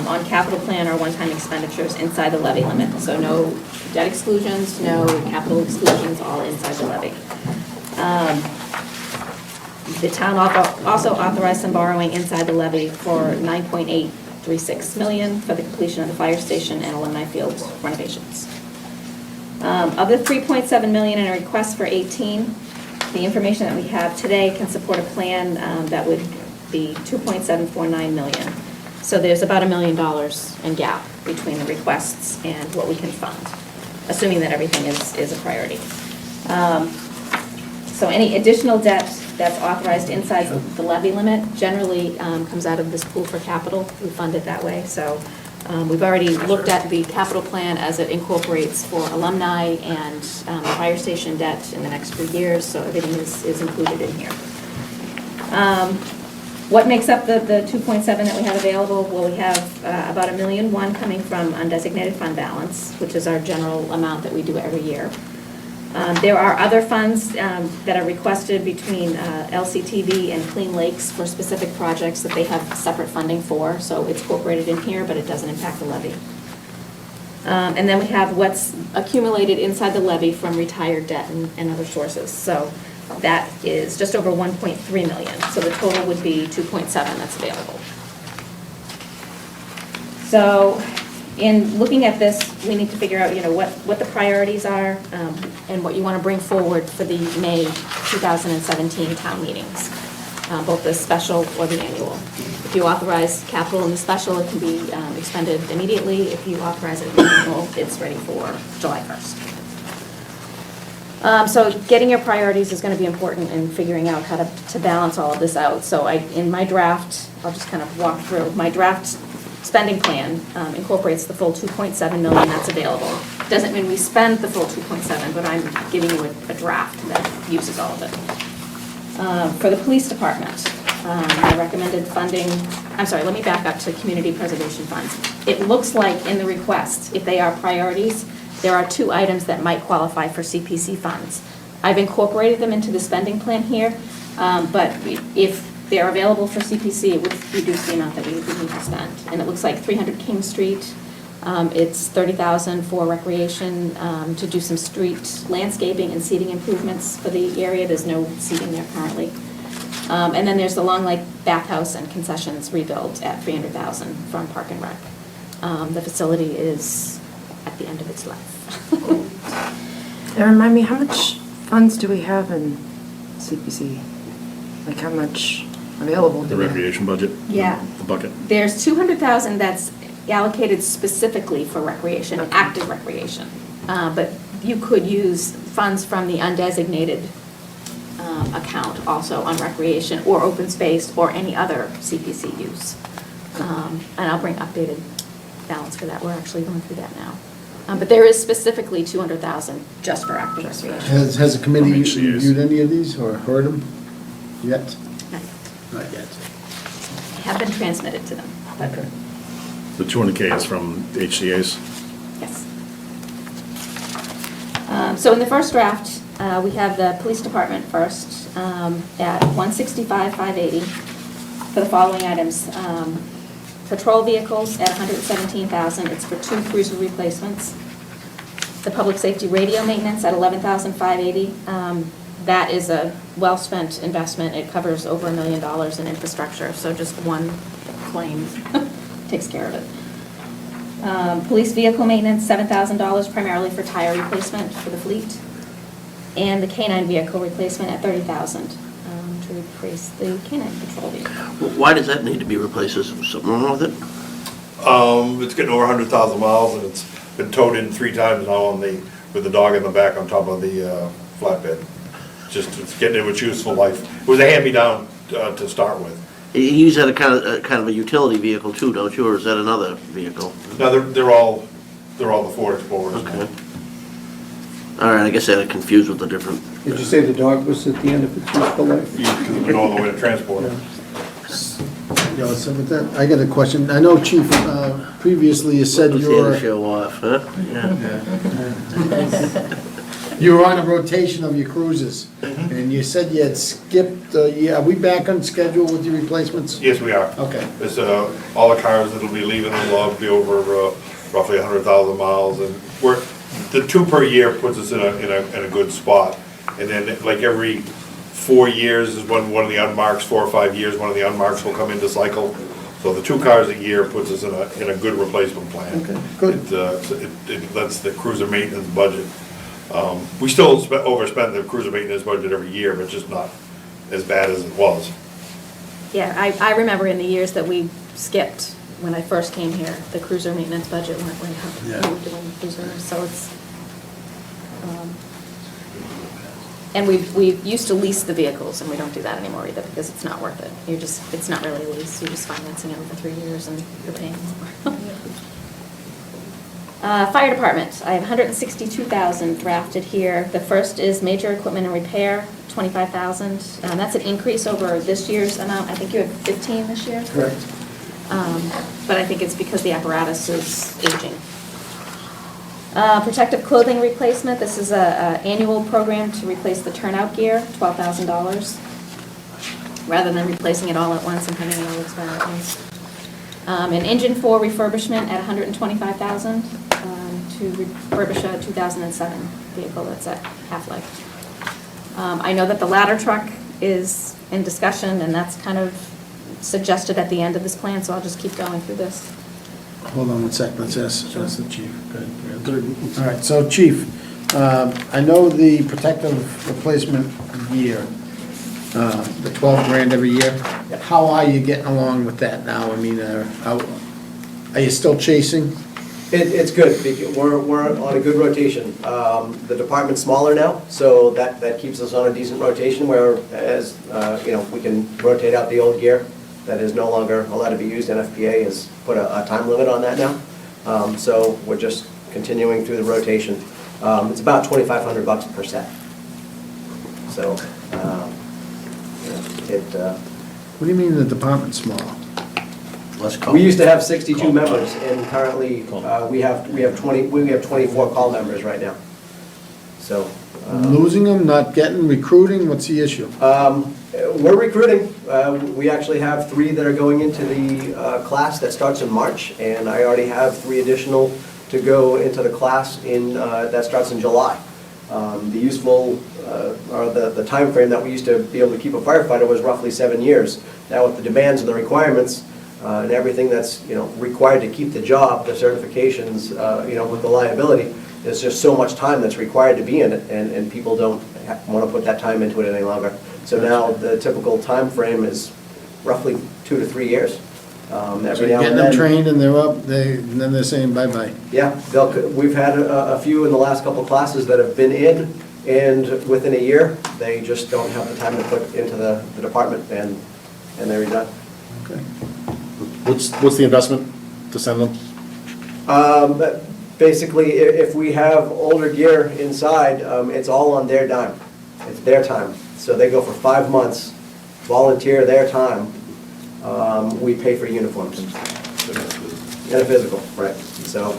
on capital plan or one-time expenditures inside the levy limit. So no debt exclusions, no capital exclusions, all inside the levy. The town also authorized some borrowing inside the levy for $9.836 million for the completion of the fire station and alumni field renovations. Of the $3.7 million in a request for 18, the information that we have today can support a plan that would be $2.749 million. So there's about $1 million in gap between the requests and what we can fund, assuming that everything is a priority. So any additional debt that's authorized inside the levy limit generally comes out of this pool for capital. We fund it that way. So we've already looked at the capital plan as it incorporates for alumni and fire station debt in the next few years, so everything is included in here. What makes up the 2.7 that we have available? Well, we have about $1.1 million coming from undesignated fund balance, which is our general amount that we do every year. There are other funds that are requested between LCTV and Clean Lakes for specific projects that they have separate funding for, so it's incorporated in here, but it doesn't impact the levy. And then we have what's accumulated inside the levy from retired debt and other sources. So that is just over 1.3 million. So the total would be 2.7 that's available. So in looking at this, we need to figure out, what the priorities are and what you want to bring forward for the May 2017 town meetings, both the special or the annual. If you authorize capital in the special, it can be expended immediately. If you authorize it in the annual, it's ready for July 1st. So getting your priorities is going to be important in figuring out how to balance all of this out. So in my draft, I'll just kind of walk through. My draft spending plan incorporates the full 2.7 million that's available. Doesn't mean we spend the full 2.7, but I'm giving you a draft that uses all of it. For the police department, I recommended funding, let me back up to community preservation funds. It looks like in the request, if they are priorities, there are 2 items that might qualify for CPC funds. I've incorporated them into the spending plan here, but if they're available for CPC, it would reduce the amount that we would need to spend. And it looks like 300 King Street, it's $30,000 for recreation, to do some street landscaping and seating improvements for the area. There's no seating there currently. And then there's the Long Lake bathhouse and concessions rebuild at $300,000 from Park and Rec. The facility is at the end of its life. And remind me, how much funds do we have in CPC? Like how much available do The we have? recreation budget? Yeah. The bucket? There's 200,000 that's allocated specifically for recreation, Okay. active recreation. But you could use funds from the undesignated account also on recreation or open space or any other CPC use. And I'll bring updated balance for that. We're actually going through that now. But there is specifically 200,000 just for active recreation. Has the committee From HCA's. reviewed any of these or heard them yet? Not yet. Have been transmitted to them. But The 200K is from HCA's? yes. So in the first draft, we have the police department first at $165,580 for the following items. Patrol vehicles at $117,000. It's for 2 cruiser replacements. The public safety radio maintenance at $11,580. That is a well-spent investment. It covers over $1 million in infrastructure, so just one claim takes care of it. Police vehicle maintenance, $7,000, primarily for tire replacement for the fleet. And the canine vehicle replacement at $30,000 to replace the canine patrol vehicle. Why does that need to be replaced? Is something wrong with it? It's getting over 100,000 miles, and it's been towed in 3 times now with the dog in the back on top of the flatbed. It's getting into its useful life. It was a hand-me-down to start with. You use that kind of a utility vehicle too, don't you, or is that another vehicle? No, they're all the Ford Explorers. Okay. All right, I guess I got confused with the different. Did you say the dog was at the end of its useful life? You can go all the way to transport it. Yeah, so with that, I got a question. I know Chief, previously you said Let's you see the were, show off, huh? you were on a rotation of your cruises. And you said you had skipped, are we back on schedule with your replacements? Yes, we are. Okay. It's all the cars that'll be leaving the lot be over roughly 100,000 miles, and the 2 per year puts us in a good spot. And then like every 4 years is when one of the unmarks, 4 or 5 years, one of the unmarks will come into cycle. So the 2 cars a year puts us in a good replacement plan. Okay, good. It lets the cruiser maintenance budget. We still overspend the cruiser maintenance budget every year, but just not as bad as it was. Yeah, I remember in the years that we skipped, when I first came here, the cruiser maintenance budget went way up. Yeah. We were doing cruisers, so it's, and we used to lease the vehicles, and we don't do that anymore either, because it's not worth it. It's not really a lease, you're just financing it over 3 years and you're paying more. Fire department, I have 162,000 drafted here. The first is major equipment and repair, 25,000. That's an increase over this year's amount. I think you had 15 this year. Correct. But I think it's because the apparatus is aging. Protective clothing replacement, this is a annual program to replace the turnout gear, $12,000, rather than replacing it all at once and having it all expire at once. An engine 4 refurbishment at $125,000 to refurbish a 2007 vehicle that's at half-life. I know that the ladder truck is in discussion, and that's kind of suggested at the end of this plan, so I'll just keep going through this. Hold on one sec, let's ask the chief. Good. All right, so chief, I know the protective replacement gear, the 12 grand every year. How are you getting along with that now? I mean, are you still chasing? It's good, because we're on a good rotation. The department's smaller now, so that keeps us on a decent rotation, whereas, we can rotate out the old gear that is no longer allowed to be used. NFPA has put a time limit on that now. So we're just continuing through the rotation. It's about $2,500 per set. So, What do you mean the department's smaller? we used to have 62 members, and currently, we have 24 call members right now. So. Losing them, not getting, recruiting, what's the issue? We're recruiting. We actually have 3 that are going into the class that starts in March, and I already have 3 additional to go into the class that starts in July. The useful, or the timeframe that we used to be able to keep a firefighter was roughly 7 years. Now with the demands and the requirements, and everything that's, required to keep the job, the certifications, with the liability, there's just so much time that's required to be in it, and people don't want to put that time into it any longer. So now the typical time frame is roughly 2 to 3 years. So Every you're now getting and them then, trained and they're up, and then they're saying bye-bye. yeah, we've had a few in the last couple of classes that have been in, and within a year, they just don't have the time to put into the department, and they're done. Okay. What's the investment to send them? But basically, if we have older gear inside, it's all on their dime. It's their time. So they go for 5 months, volunteer their time. We pay for uniforms. And a physical, right. So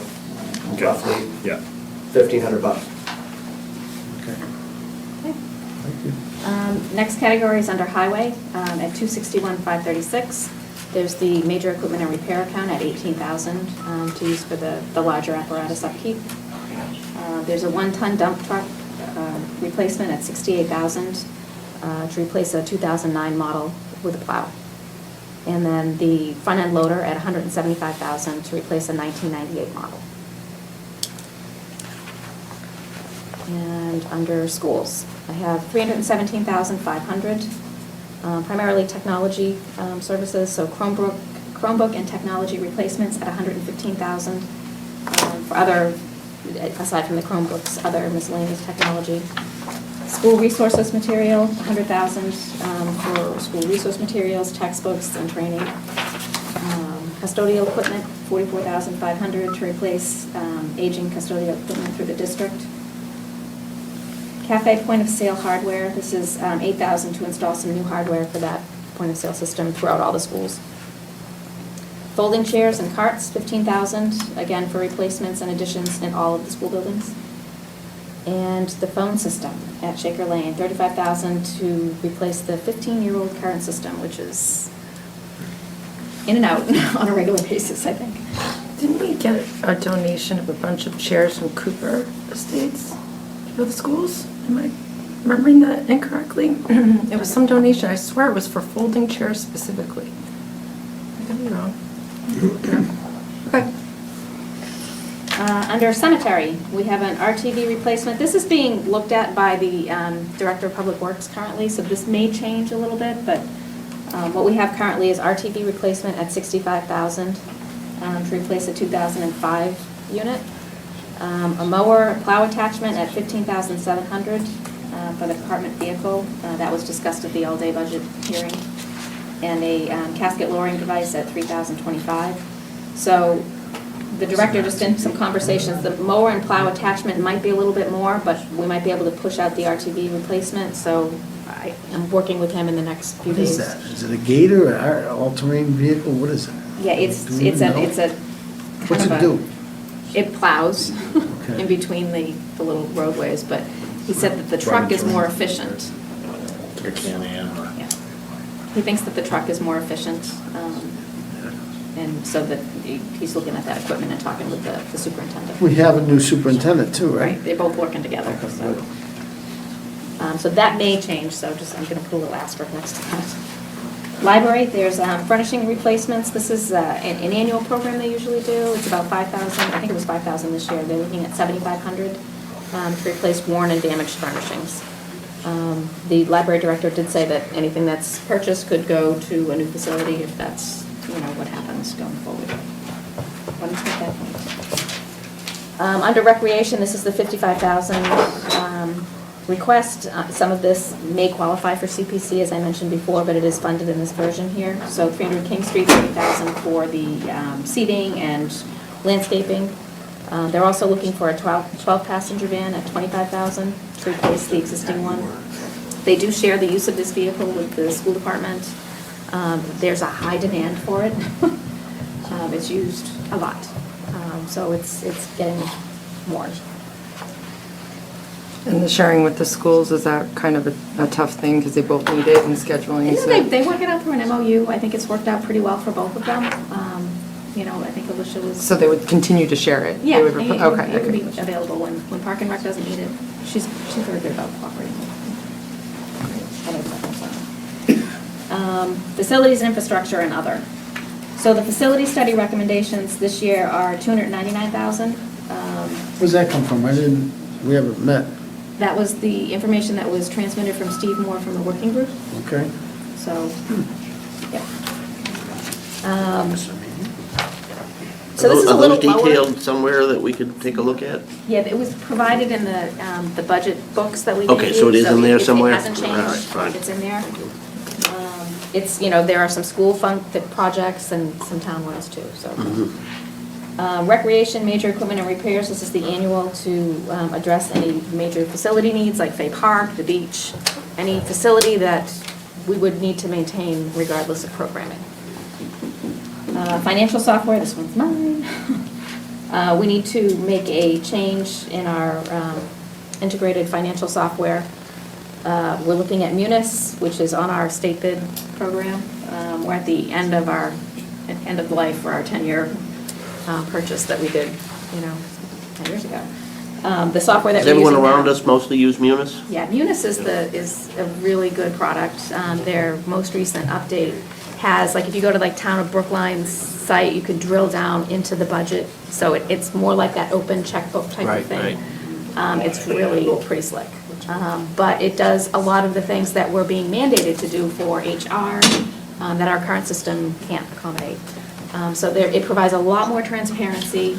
roughly Yeah. $1,500. Okay. Thank you. Next category is under highway, at 261,536. There's the major equipment and repair account at 18,000 to use for the larger apparatus upkeep. There's a 1-ton dump truck replacement at 68,000 to replace a 2009 model with a plow. And then the front-end loader at 175,000 to replace a 1998 model. And under schools, I have 317,500, primarily technology services, so Chromebook and technology replacements at 115,000. For other, aside from the Chromebooks, other miscellaneous technology. School resources material, 100,000 for school resource materials, textbooks, and training. Custodial equipment, 44,500 to replace aging custodial equipment through the district. Cafe point of sale hardware, this is 8,000 to install some new hardware for that point of sale system throughout all the schools. Folding chairs and carts, 15,000, again for replacements and additions in all of the school buildings. And the phone system at Shaker Lane, 35,000 to replace the 15-year-old current system, which is in and out on a regular basis, I think. Didn't we get a donation of a bunch of chairs from Cooper Estates for the schools? remembering that incorrectly? It was some donation. I swear it was for folding chairs specifically. I could be wrong. Okay. Under cemetery, we have an RTV replacement. This is being looked at by the Director of Public Works currently, so this may change a little bit, but what we have currently is RTV replacement at $65,000 to replace a 2005 unit. A mower plow attachment at $15,700 for the department vehicle. That was discussed at the all-day budget hearing. And a casket lowering device at $3,025. So the director just in some conversations, the mower and plow attachment might be a little bit more, but we might be able to push out the RTV replacement, so I'm working with him in the next few What days. is that? Is it a Gator, or all-terrain vehicle? What is it? Yeah, it's Do we know? a What's kind it of do? It plows Okay. in between the little roadways, but he said that the truck is more efficient. Like a Can-Am or... Yeah. He thinks that the truck is more efficient, and so that he's looking at that equipment and talking with the superintendent. We have a new superintendent too, right? Right, they're both working together, so. So that may change, so just, I'm gonna put a little asterisk next to that. Library, there's furnishing replacements. This is an annual program they usually do. It's about $5,000, I think it was $5,000 this year. They're looking at $7,500 to replace worn and damaged furnishings. The library director did say that anything that's purchased could go to a new facility if that's, what happens going forward. Let me take that point. Under recreation, this is the $55,000 request. Some of this may qualify for CPC, as I mentioned before, but it is funded in this version here. So 300 King Street, $30,000 for the seating and landscaping. They're also looking for a 12-passenger van at $25,000 to replace the existing one. They do share the use of this vehicle with the school department. There's a high demand for it. It's used a lot, so it's getting more. And the sharing with the schools, is that kind of a tough thing because they both need it and scheduling? They work it out through an MOU. I think it's worked out pretty well for both of them. I think Alicia was. So they would continue to share it? Yeah, They would it okay. would be available when Park and Rec doesn't need it. She's very good about cooperating. Facilities, infrastructure, and other. So the facility study recommendations this year are $299,000. Where's that come from? We haven't met. That was the information that was transmitted from Steve Moore from the working group. Okay. So, yeah. So Are this is a those little lower. detailed somewhere that we could take a look at? Yeah, it was provided in the budget books that we gave you. Okay, so it is in there somewhere? It hasn't All right, changed. fine. It's in there. It's, there are some school projects and some town ones too, so. Recreation, major equipment and repairs, this is the annual to address any major facility needs like Fay Park, the beach, any facility that we would need to maintain regardless of programming. Financial software, this one's mine. We need to make a change in our integrated financial software. We're looking at Munis, which is on our state bid program. We're at the end of the life for our 10-year purchase that we did, 10 years ago. The software that Does we're using everyone around now- us mostly use Munis? Yeah, Munis is a really good product. Their most recent update has, if you go to Town of Brookline's site, you can drill down into the budget. So it's more like that open checkbook type of thing. It's really pretty slick. But it does a lot of the things that we're being mandated to do for HR that our current system can't accommodate. So it provides a lot more transparency.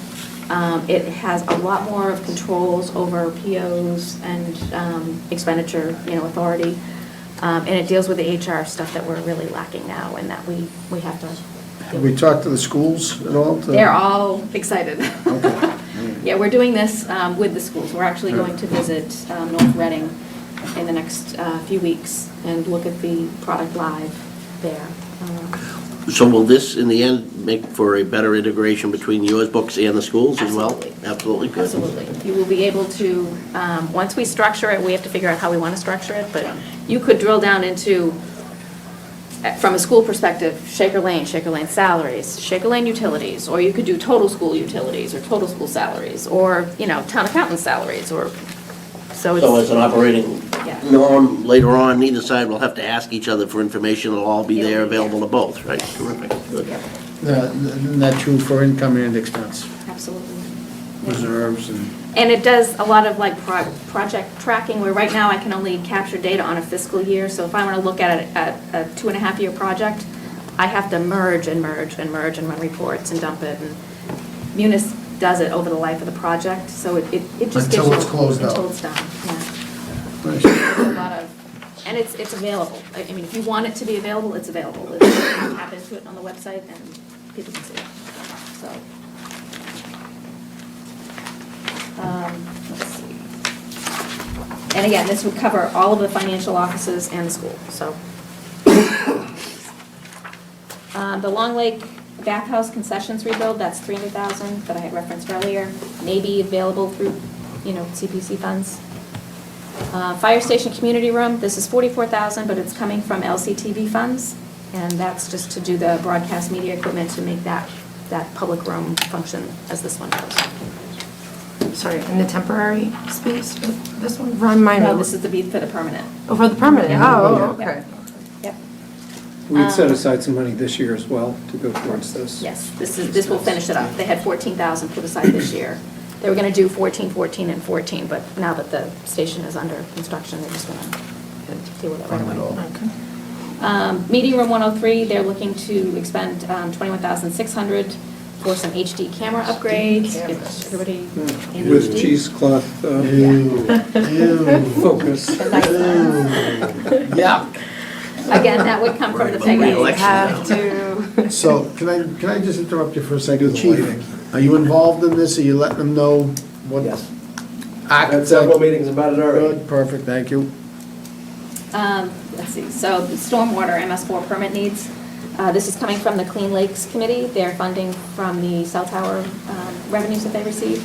It has a lot more of controls over POs and expenditure, authority. And it deals with the HR stuff that we're really lacking now and that we have to. Have we talked to the schools at all? They're all excited. Okay. Yeah, we're doing this with the schools. We're actually going to visit North Reading in the next few weeks and look at the product live there. So will this, in the end, make for a better integration between yours books and the schools as well? Absolutely. Absolutely, good. Absolutely. You will be able to, once we structure it, we have to figure out how we want to structure it, but you could drill down into, from a school perspective, Shaker Lane salaries, Shaker Lane utilities, or you could do total school utilities, or total school salaries, or, town accountant salaries, or, So it's an operating yeah. Norm, later on, neither side will have to ask each other for information, it'll all be there, available to both, right? Terrific, good. Isn't that true for income and expense? Absolutely. Reserves and... And it does a lot of like project tracking, where right now I can only capture data on a fiscal year. So if I want to look at a 2.5-year project, I have to merge and run reports and dump it. And Munis does it over the life of the project, so it just gives you... Until it's closed out. Until it's done, yeah. Nice. There's a lot of, and it's available. I mean, if you want it to be available, it's available. You can tap into it on the website and people can see it, so. Let's see. And again, this would cover all of the financial offices and the school, so. The Long Lake Bathhouse concessions rebuild, that's $300,000 that I had referenced earlier, may be available through, CPC funds. Fire station community room, this is $44,000, but it's coming from LCTV funds, and that's just to do the broadcast media equipment to make that public room function as this one does. Sorry, in the temporary space for this one? Remind me. No, this is for the permanent. Oh, for the permanent, oh, Yeah. okay. Yep. We'd set aside some money this year as well to go towards this. Yes, this will finish it up. They had $14,000 put aside this year. They were going to do 14, 14, and 14, but now that the station is under construction, they're just going to deal with it right away. Meeting room 103, they're looking to expend $21,600 for some HD camera upgrades. Everybody in With HD. cheesecloth focus. Yeah. Again, that would come from the playground. Have to. So, can I just interrupt you for a second? Do the Chief, lighting. are you involved in this? Are you letting them know what? Yes. I've had several meetings about it already. Good, perfect, thank you. Let's see, so the stormwater MS4 permit needs, this is coming from the Clean Lakes Committee. They're funding from the cell tower revenues that they receive.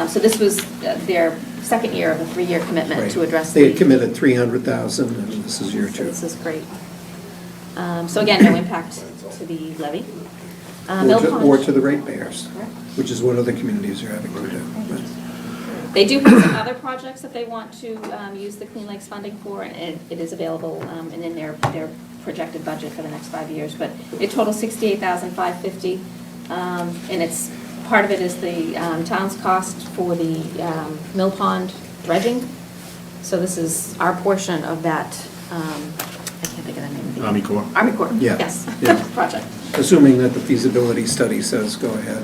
So this was their second year of a 3-year commitment to address They had the... committed $300,000, and this is year So 2. this is great. So again, no impact to the levy. Mill Pond- Or to the ratepayers, Correct. which is what other communities are having to do. But They do have some other projects that they want to use the Clean Lakes funding for, and it is available and in their projected budget for the next 5 years. But it totals $68,550, and it's, part of it is the town's cost for the Mill Pond dredging. So this is our portion of that, I can't think of the name of the... Army Corps. Army Corps, Yeah, yes, yeah. project. Assuming that the feasibility study says go ahead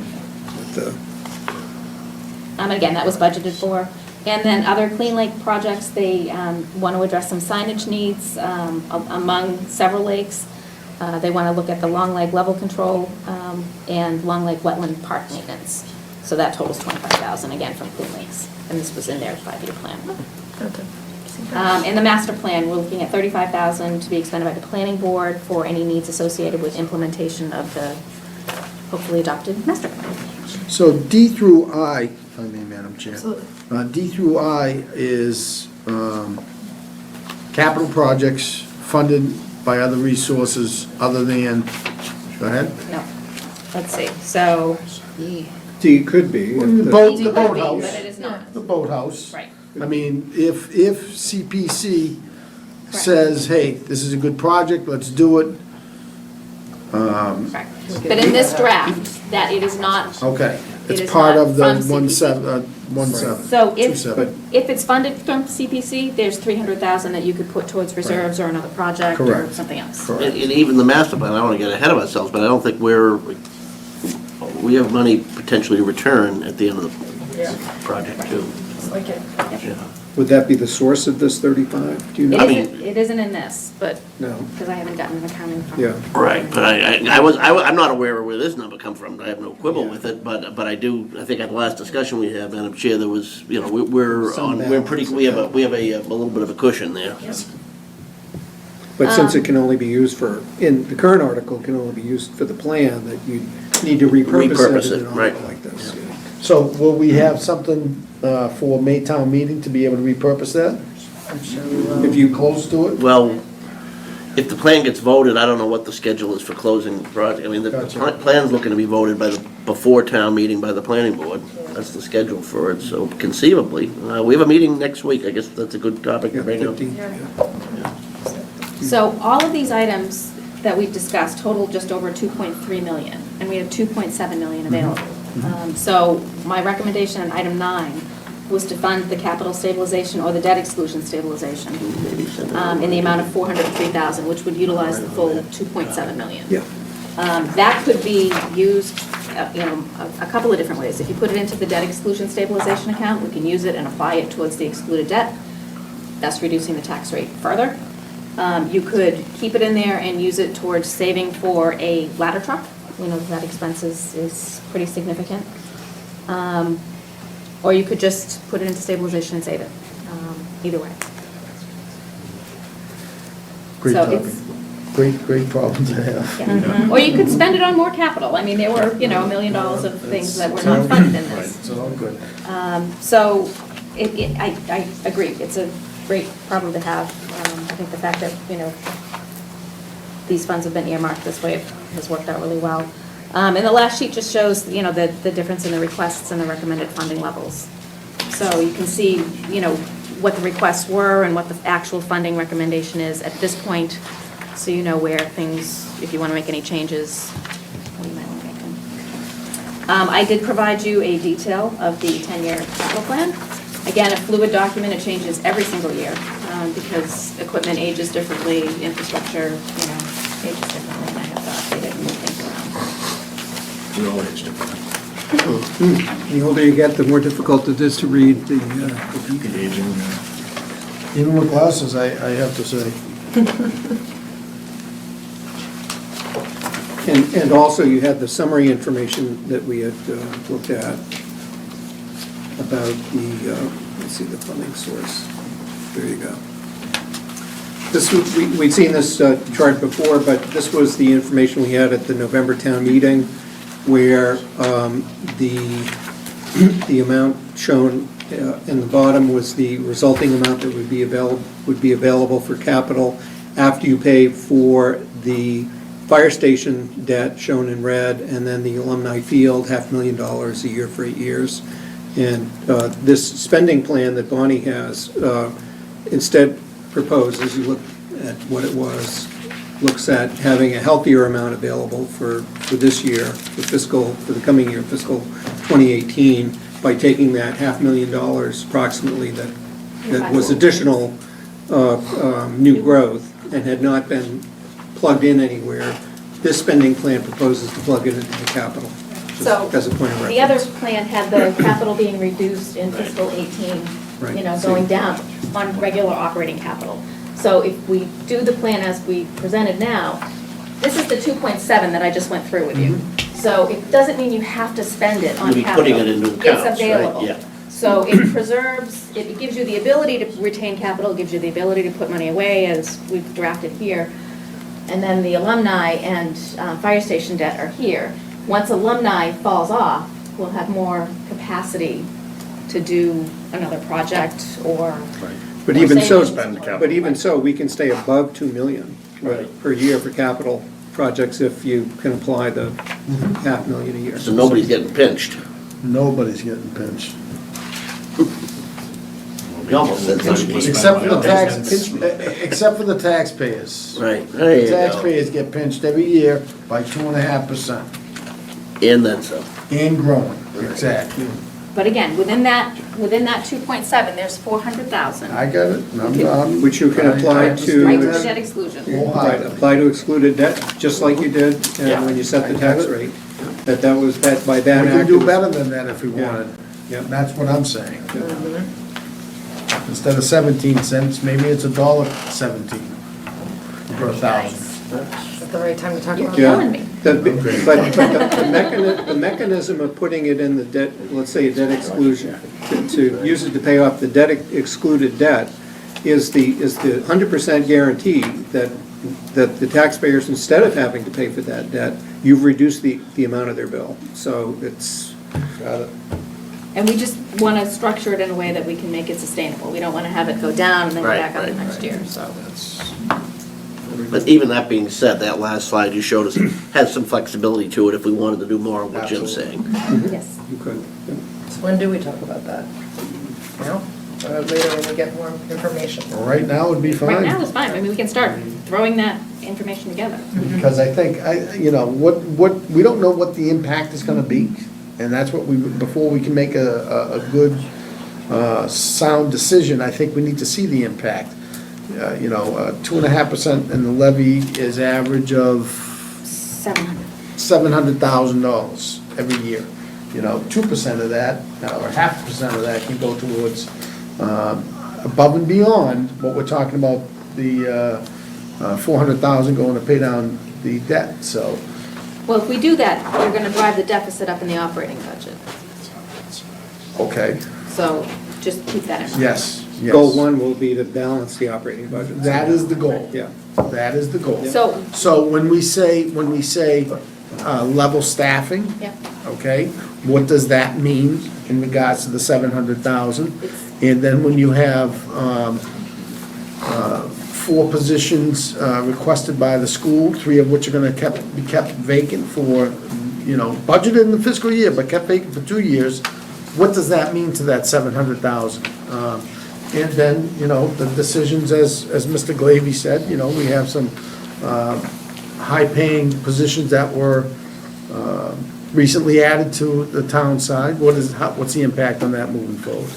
with the... Again, that was budgeted for. And then other Clean Lake projects, they want to address some signage needs among several lakes. They want to look at the Long Lake level control and Long Lake wetland park maintenance. So that totals $25,000, again, from Clean Lakes. And this was in their 5-year plan. In the master plan, we're looking at $35,000 to be expended by the planning board for any needs associated with implementation of the hopefully adopted master plan. So D through I, if I may, Madam Chair. Absolutely. D through I is capital projects funded by other resources other than, go ahead. No, let's see, so, D could be. if The the- boat, D the could be, boathouse. but it is not. The boathouse. Right. I mean, if CPC says, hey, this is a good project, let's do it. Correct. But in this draft, that it is not, Okay, It it's is part not of the from 1/7, so if, 2/7. if it's funded from CPC, there's $300,000 that you could put towards reserves or another project or Correct. something else. Correct. And even the master plan, I don't want to get ahead of ourselves, but I don't think we have money potentially to return at the end of the project too. Like it. Yeah. Would that be the source of this 35? Do you know? It isn't in this, but, No. because I haven't gotten an accounting from. Yeah. Right, but I'm not aware of where this number come from, I have no quibble with it, but I think at the last discussion we had, Madam Chair, there was, we're Some on, we're pretty, balance. we have a little bit of a cushion there. But since it can only be used for, in the current article, can only be used for the plan, that you need to repurpose Repurpose it in it, an right. article like this. yeah. So will we have something for Maytown meeting to be able to repurpose that? I'm sure we will. If you close to it? Well, if the plan gets voted, I don't know what the schedule is for closing the project. I mean, the plan's looking to be voted before town meeting by the planning board. That's the schedule for it, so conceivably. We have a meeting next week, I guess that's a good topic to bring up. 15. So all of these items that we've discussed total just over 2.3 million, and we have 2.7 million available. So my recommendation on item 9 was to fund the capital stabilization or the debt exclusion stabilization in the amount of 403,000, which would utilize the full 2.7 million. Yeah. That could be used, a couple of different ways. If you put it into the debt exclusion stabilization account, we can use it and apply it towards the excluded debt, thus reducing the tax rate further. You could keep it in there and use it towards saving for a ladder truck. We know that expense is pretty significant. Or you could just put it into stabilization and save it. Either way. Great So topic. it's- Great problem to have. Yeah. Or you could spend it on more capital. I mean, there were, $1 million of things that were not funded in this. It's all good. So I agree, it's a great problem to have. I think the fact that, these funds have been earmarked this way has worked out really well. And the last sheet just shows, the difference in the requests and the recommended funding levels. So you can see, what the requests were and what the actual funding recommendation is at this point, so you know where things, if you want to make any changes, when you might want to make them. I did provide you a detail of the 10-year capital plan. Again, a fluid document, it changes every single year, because equipment ages differently, infrastructure, ages differently, and I have to update it and move things around. We all age different. The older you get, the more difficult it is to read the, The aging, Even with glasses, I have to say. and also you had the summary information that we had looked at about the, let's see, the funding source. There you go. We'd seen this chart before, but this was the information we had at the November town meeting, where the amount shown in the bottom was the resulting amount that would be available for capital after you pay for the fire station debt shown in red, and then the alumni field, $500,000 a year for 8 years. And this spending plan that Bonnie has instead proposes, you look at what it was, looks at having a healthier amount available for this year, for the coming year, fiscal 2018, by taking that $500,000 approximately that was additional new growth and had not been plugged in anywhere. This spending plan proposes to plug it into the capital, just So, as a point of reference. the other plan had the capital being reduced in fiscal 18, Right. going down on regular operating capital. So if we do the plan as we presented now, this is the 2.7 that I just went through with you. So it doesn't mean you have to spend it on You'll be capital. putting it into accounts, right? It's available. Yeah. So it preserves, it gives you the ability to retain capital, gives you the ability to put money away as we've drafted here. And then the alumni and fire station debt are here. Once alumni falls off, we'll have more capacity to do another project or. But even so, Spend capital. but even so, we can stay above 2 million per year for capital projects if you can apply the $500,000 a year. So nobody's getting pinched. Nobody's getting pinched. You almost said something. Except for the taxpayers. Right, there you The go. taxpayers get pinched every year by 2.5%, And then some. and growing, exactly. But again, within that 2.7, there's 400,000. I got it, I'm. Which you can apply to- Right to the debt exclusion. Right, apply to excluded debt, just like you did when you set the tax rate. That was, that by We that can act. do better than that if we Yeah. wanted. Yeah. That's what I'm saying. Instead of 17 cents, maybe it's $1.17 per thousand. Is that the right time to talk You're about killing that? me. But the mechanism of putting it in the debt, let's say a debt exclusion, to use it to pay off the debt excluded debt, is the 100% guarantee that the taxpayers, instead of having to pay for that debt, you've reduced the amount of their bill. So it's, Got it. And we just want to structure it in a way that we can make it sustainable. We don't want to have it go down and then go Right, back up the right, next year, so. But even that being said, that last slide you showed us has some flexibility to it if we wanted to do more of what Jim's saying. Yes. You could, yeah. So when do we talk about that? Now? Or later when we get more information? Right now would be Right now fine. is fine, I mean, we can start throwing that information together. Because I think, we don't know what the impact is gonna be. And that's what before we can make a good, sound decision, I think we need to see the impact. 2.5% in the levy is average of 700. $700,000 every year. 2% of that, or 0.5% of that can go towards, above and beyond what we're talking about, the $400,000 going to pay down the debt, so. Well, if we do that, you're gonna drive the deficit up in the operating budget. Okay, So just keep that in mind. yes, yes. Goal one will be to balance the operating budget. That is the goal. Yeah. That is the goal. So, So when we say, level staffing, yeah, okay, what does that mean in regards to the 700,000? And then when you have, 4 positions, requested by the school, 3 of which are gonna be kept vacant for, budgeted in the fiscal year, but kept vacant for 2 years, what does that mean to that 700,000? And then, the decisions, as Mr. Glavy said, we have some, high-paying positions that were, recently added to the town side. What's the impact on that moving forward?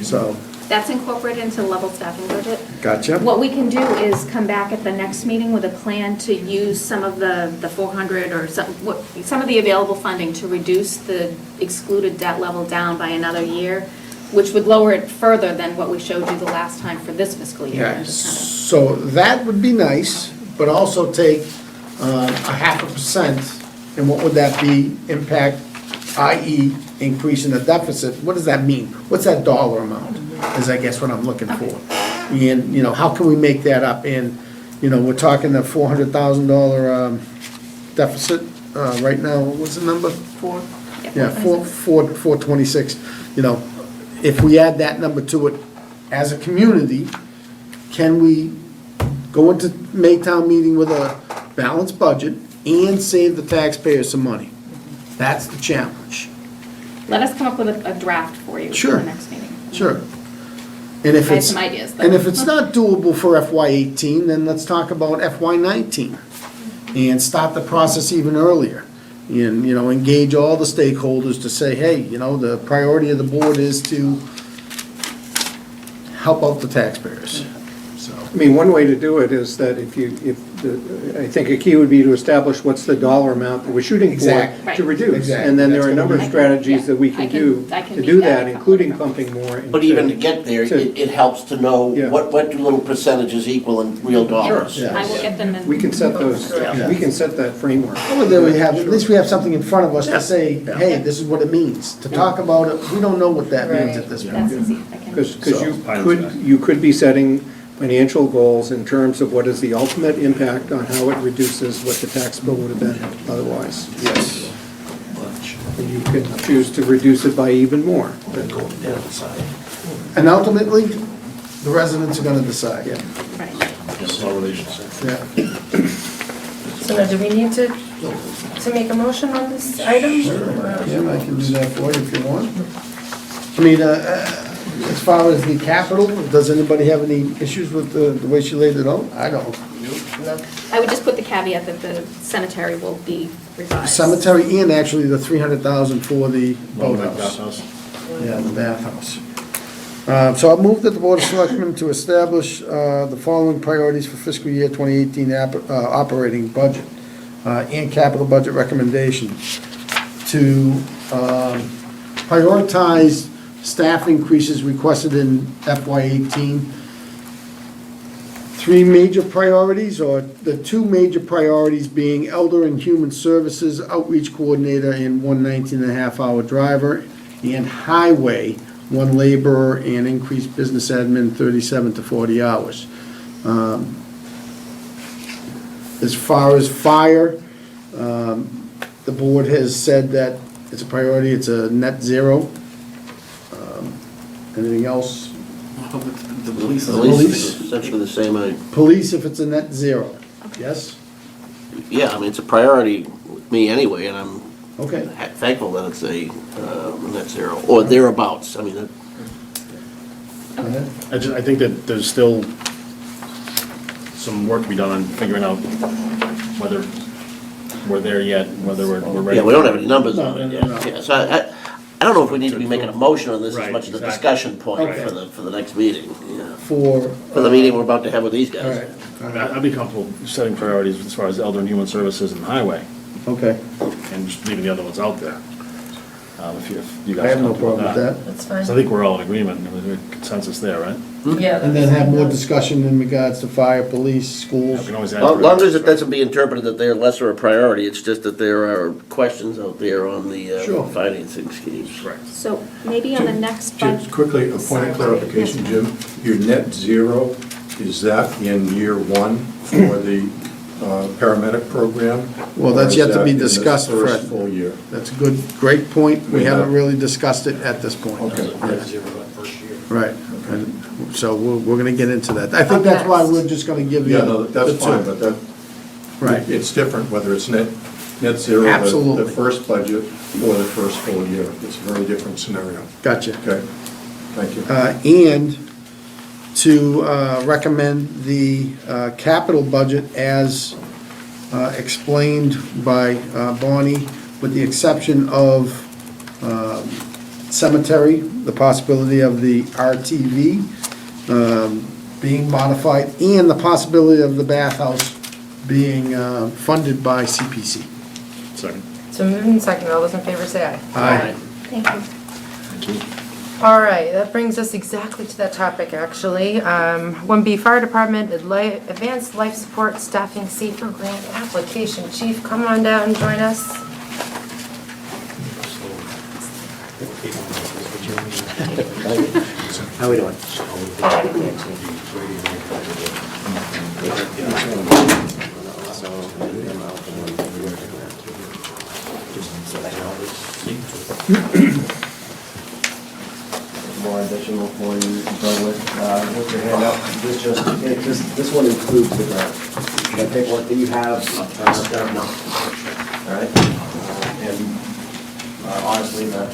So, that's incorporated into the level staffing budget. gotcha. What we can do is come back at the next meeting with a plan to use some of the 400 or some of the available funding to reduce the excluded debt level down by another year, which would lower it further than what we showed you the last time for this fiscal year. Yeah, And just kind of- so that would be nice, but also take, 0.5%, and what would that be, impact, i.e. increase in the deficit? What does that mean? What's that dollar amount, is I guess what I'm looking for. And, how can we make that up? And, we're talking a $400,000, deficit, right now, what's the number? 4. Yeah, 426. 426, if we add that number to it as a community, can we go into Maytown meeting with a balanced budget and save the taxpayers some money? That's the challenge. Let us come up with a draft for you Sure. for the next meeting. Sure. And if I have it's, some ideas, but- and if it's not doable for FY18, then let's talk about FY19 and start the process even earlier. And, engage all the stakeholders to say, hey, the priority of the board is to help out the taxpayers, so. I mean, one way to do it is that I think a key would be to establish what's the dollar amount that we're shooting Exactly. for to reduce. Exactly. And then there are a That's number of gonna be- strategies that we I can can- do I can to meet do that that, a couple including of pumping more. But even to get there, to- it helps to know Yeah. what do little percentages equal in real dollars. Yeah. I will get them in. We can set those, Yeah. we can set that framework. Well, then we have, at least we have something in front of us Yeah. to say, Yeah. hey, this is what it means. To talk about it, we don't know what that means at this That's point. easy, I can. Because So- you could be setting financial goals in terms of what is the ultimate impact on how it reduces what the tax bill would have been otherwise. Yes. And you could choose to reduce it by even more. And ultimately, the residents are gonna decide. Yeah. Right. Yes, all relations. Yeah. So now, do we need to make a motion on this item? Yeah, I can do that for you if you want. I mean, as far as the capital, does anybody have any issues with the way she laid it out? I don't. No. I would just put the caveat that the cemetery will be revised. Cemetery and actually the 300,000 for the Well, like boathouse. bathhouse. Yeah, the bathhouse. So I'll move that the Board of Selectmen to establish the following priorities for fiscal year 2018 operating budget and capital budget recommendations. To prioritize staff increases requested in FY18. 3 major priorities, or the 2 major priorities being Elder and Human Services Outreach Coordinator and 1 19.5-hour driver, and Highway, 1 laborer and increased business admin 37 to 40 hours. As far as fire, the board has said that it's a priority, it's a net zero. Anything else? The police. At least it's essentially the same, Police, if it's a net zero. Yes? Yeah, I mean, it's a priority with me anyway, and I'm Okay. thankful that it's a net zero, or thereabouts. I mean, Go ahead. I think that there's still some work to be done on figuring out whether we're there yet, whether we're ready. yeah, we don't have any numbers on No, it no, yet. no. Yeah, so I don't know if we need to be making a motion on this as Right, much as a exactly. discussion point Okay. for the next meeting, yeah. For. For the meeting we're about to have with these All guys. right. I mean, I'd be comfortable setting priorities as far as elder and human services and highway, Okay. and just leaving the other ones out there. If you guys I are have no comfortable problem with that. That's fine. So I think we're all in agreement, and there's a consensus there, right? Yeah. And then have more discussion in regards to fire, police, schools. We can always add. As long as priorities, it right? doesn't be interpreted that they're lesser a priority, it's just that there are questions out there on the Sure. financing schemes. Correct. So maybe on the next budget. Just quickly, a point of clarification, Jim. Your net zero, is that in year one for the paramedic program? Well, that's Or is yet to that be in this discussed, Fred. First full year? That's a good, great point. We haven't really discussed it at this point. Okay. Right. And so we're gonna get into that. I think that's why we're just gonna give you. Yeah, no, the that's two. fine, but that, Right. it's different whether it's net zero, Absolutely. the first budget, or the first full year. It's a very different scenario. Gotcha. Okay, thank you. And to recommend the capital budget as explained by Bonnie, with the exception of cemetery, the possibility of the RTV being modified, and the possibility of the bathhouse being funded by CPC. Second. So moving and second, all those in favor say aye. Aye. Thank you. Thank you. All right, that brings us exactly to that topic, actually. 1B, Fire Department Advanced Life Support Staffing Safer Grant Application. Chief, come on down and join us. How we doing? More additional for you to go with. With your hand up, this one includes the grant. The paperwork that you have, no. All right? And honestly, the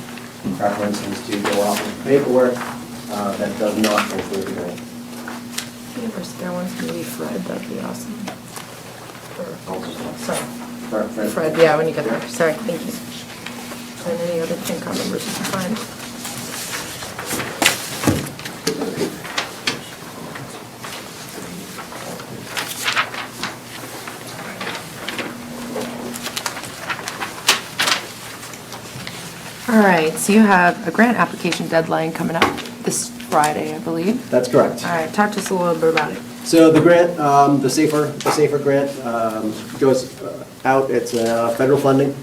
preference is to go off with paperwork that does not include the grant. If you ever spare one for me, Fred, that'd be awesome. Sorry, Fred, yeah, when you get there. Sorry, thank you. And any other FinCom members you can find. All right, so you have a grant application deadline coming up this Friday, I believe. That's correct. All right, talk to us a little bit about it. So the grant, the Safer grant goes out, it's federal funding.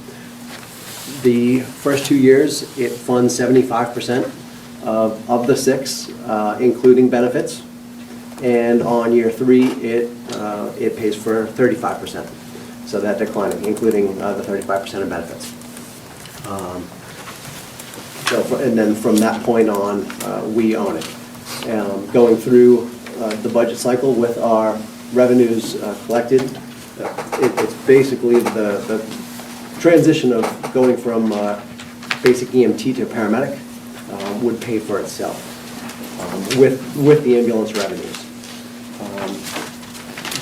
The first 2 years, it funds 75% of the 6, including benefits. And on year 3, it pays for 35%. So that declining, including the 35% of benefits. And then from that point on, we own it. Going through the budget cycle with our revenues collected, it's basically the transition of going from basic EMT to paramedic would pay for itself with the ambulance revenues.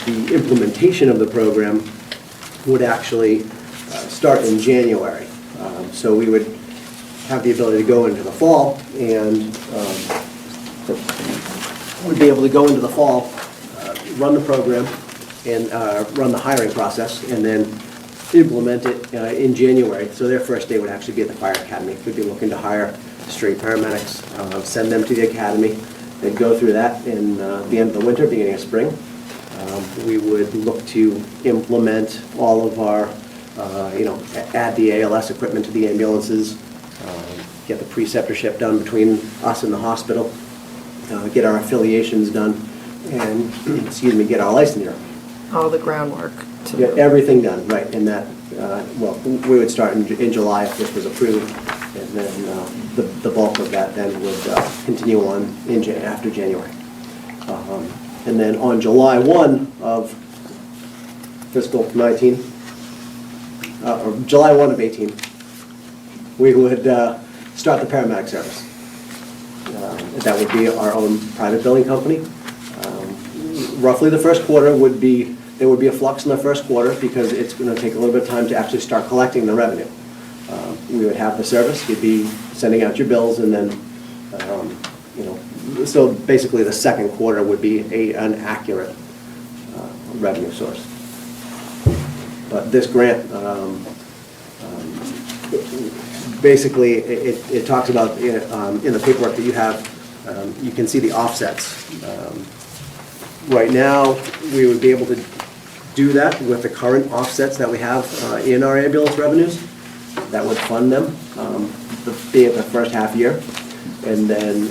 The implementation of the program would actually start in January. So we would have the ability to go into the fall and would be able to go into the fall, run the program and run the hiring process and then implement it in January. So their first day would actually be at the fire academy. We'd be looking to hire straight paramedics, send them to the academy. They'd go through that in the end of the winter, beginning of spring. We would look to implement all of our, add the ALS equipment to the ambulances, get the preceptorship done between us and the hospital, get our affiliations done, and, get our licensure. All the groundwork. to- Get everything done, right, and that, we would start in July if this was approved, and then the bulk of that then would continue on after January. And then on July 1 of fiscal 19, or July 1 of 18, we would start the paramedic service. That would be our own private billing company. Roughly the first quarter would be, there would be a flux in the first quarter because it's going to take a little bit of time to actually start collecting the revenue. We would have the service, you'd be sending out your bills, and then, so basically the second quarter would be an accurate revenue source. But this grant, basically, it talks about, in the paperwork that you have, you can see the offsets. Right now, we would be able to do that with the current offsets that we have in our ambulance revenues. That would fund them, being the first half year. And then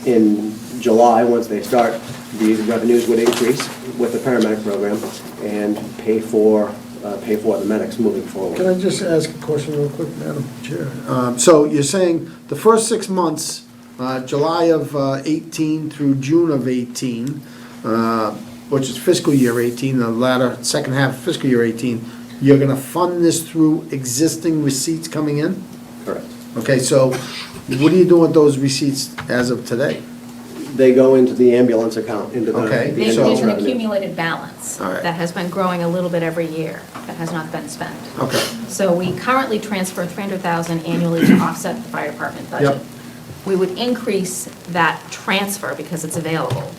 in July, once they start, the revenues would increase with the paramedic program and pay for the medics moving forward. Can I just ask a question real quick, Madam Chair? So you're saying the first 6 months, July of 18 through June of 18, which is fiscal year 18, the latter second half of fiscal year 18, you're gonna fund this through existing receipts coming in? Correct. Okay, so what are you doing with those receipts as of today? They go into the ambulance account, into the Okay. the There's ambulance an revenue. accumulated balance All right. that has been growing a little bit every year, that has not been spent. Okay. So we currently transfer $300,000 annually to offset the fire department budget. Yep. We would increase that transfer, because it's available,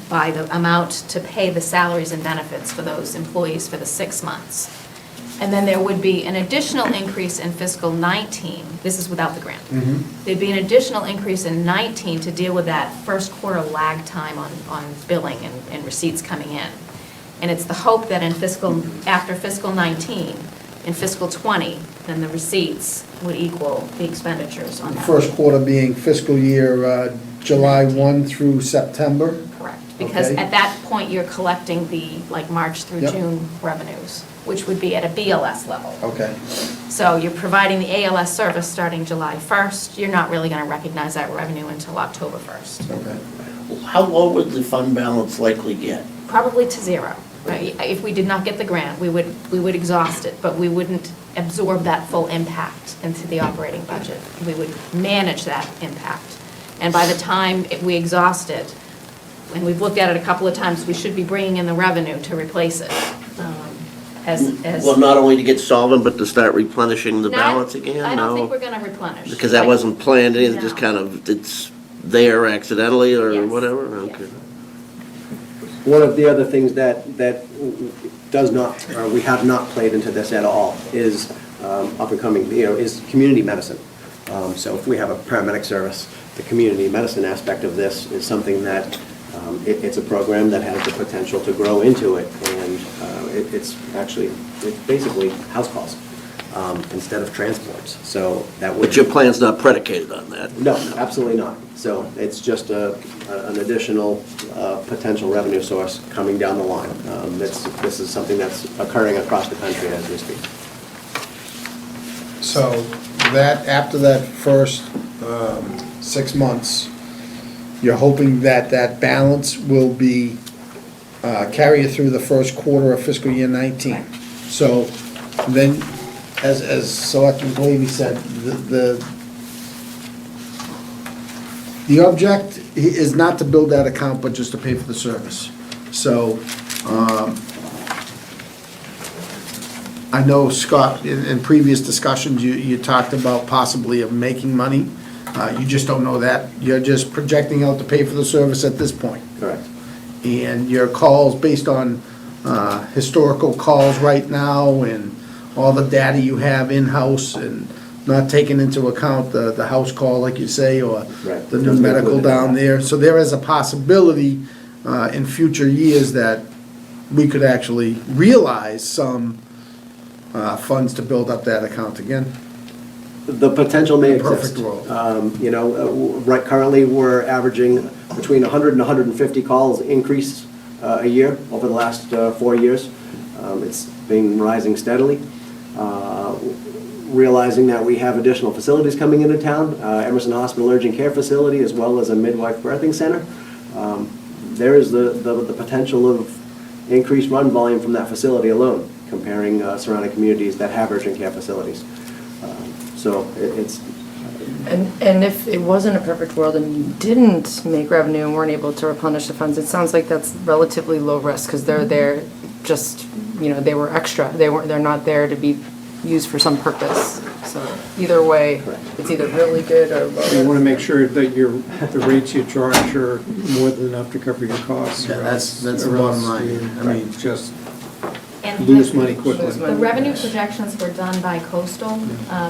by the amount to pay the salaries and benefits for those employees for the 6 months. And then there would be an additional increase in fiscal 19, this is without the grant. There'd be an additional increase in 19 to deal with that first quarter lag time on billing and receipts coming in. And it's the hope that after fiscal 19, in fiscal 20, then the receipts would equal the expenditures on that. First quarter being fiscal year July 1 through September? Correct, because Okay. at that point, you're collecting the, like, March through Yep. June revenues, which would be at a BLS level. Okay. So you're providing the ALS service starting July 1st. You're not really going to recognize that revenue until October 1st. Okay. How low would the fund balance likely get? Probably to zero. Right? If we did not get the grant, we would exhaust it, but we wouldn't absorb that full impact into the operating budget. We would manage that impact. And by the time we exhaust it, and we've looked at it a couple of times, we should be bringing in the revenue to replace it. Well, not only to get solvent, but to start replenishing the Not- balance again? I don't think No? we're going to replenish. Because that wasn't planned, it's just No. kind of, it's there accidentally or Yes. whatever? Yes. Okay. One of the other things that does not, or we have not played into this at all, is up and coming, is community medicine. So if we have a paramedic service, the community medicine aspect of this is something that, it's a program that has the potential to grow into it, and it's basically house calls instead of transports. So that would. But your plan's not predicated on that? No, absolutely not. So it's just an additional potential revenue source coming down the line. This is something that's occurring across the country as we speak. So that, after that first 6 months, you're hoping that that balance will be, carry you through the first quarter of fiscal year 19. So then, as Selectman Glavy said, the object is not to build that account, but just to pay for the service. So, I know, Scott, in previous discussions, you talked about possibly of making money. You just don't know that. You're just projecting out to pay for the service at this point. Correct. And your calls, based on historical calls right now and all the data you have in-house and not taking into account the house call, like you say, or Right. the new medical down there. So there is a possibility in future years that we could actually realize some funds to build up that account again. The potential may Perfect exist. world. Right, currently, we're averaging between 100 and 150 calls increase a year over the last 4 years. It's been rising steadily. Realizing that we have additional facilities coming into town, Emerson Hospital Urgent Care Facility, as well as a midwife birthing center, there is the potential of increased run volume from that facility alone, comparing surrounding communities that have urgent care facilities. So it's, And if it wasn't a perfect world and you didn't make revenue and weren't able to replenish the funds, it sounds like that's relatively low risk, because they're there just, they were extra. They're not there to be used for some purpose. So either way, it's either really good or low. You want to make sure that the rates you charge are more than enough to cover your costs. Yeah, or that's else- the or bottom else line. you I mean, just And lose money quickly. Lose money. The revenue projections were done by Coastal,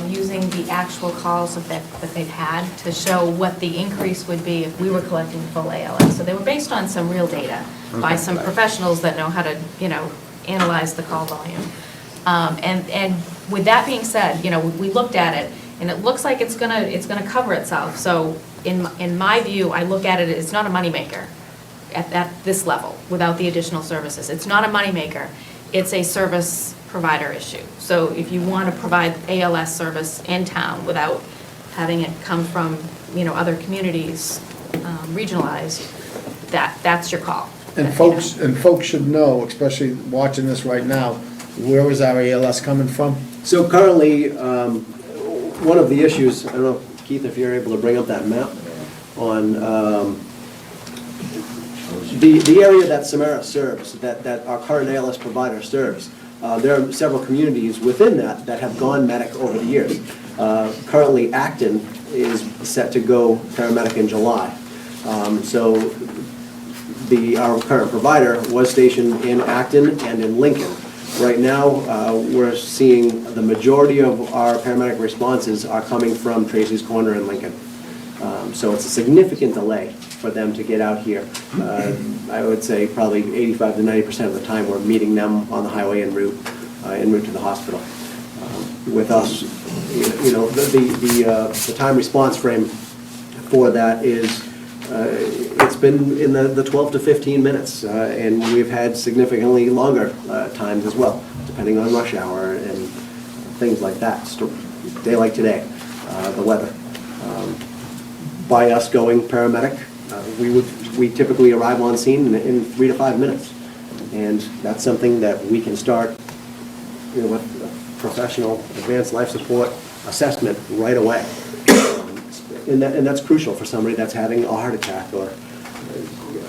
using the actual calls that they've had to show what the increase would be if we were collecting full ALS. So they were based on some real data by some professionals that know how to, analyze the call volume. And with that being said, we looked at it, and it looks like it's gonna cover itself. So in my view, I look at it, it's not a moneymaker at this level, without the additional services. It's not a moneymaker. It's a service provider issue. So if you want to provide ALS service in town without having it come from, other communities, regionalized, that's your call. And folks should know, especially watching this right now, where is our ALS coming from? so currently, one of the issues, I don't know, Keith, if you're able to bring up that map on the area that Samara serves, that our current ALS provider serves. There are several communities within that have gone medic over the years. Currently, Acton is set to go paramedic in July. So our current provider was stationed in Acton and in Lincoln. Right now, we're seeing the majority of our paramedic responses are coming from Tracy's Corner in Lincoln. So it's a significant delay for them to get out here. I would say probably 85 to 90% of the time we're meeting them on the highway en route to the hospital. With us, the time response frame for that is, it's been in the 12 to 15 minutes, and we've had significantly longer times as well, depending on rush hour and things like that. Day like today, the weather. By us going paramedic, we typically arrive on scene in 3 to 5 minutes, and that's something that we can start, with professional advanced life support assessment right away. And that's crucial for somebody that's having a heart attack or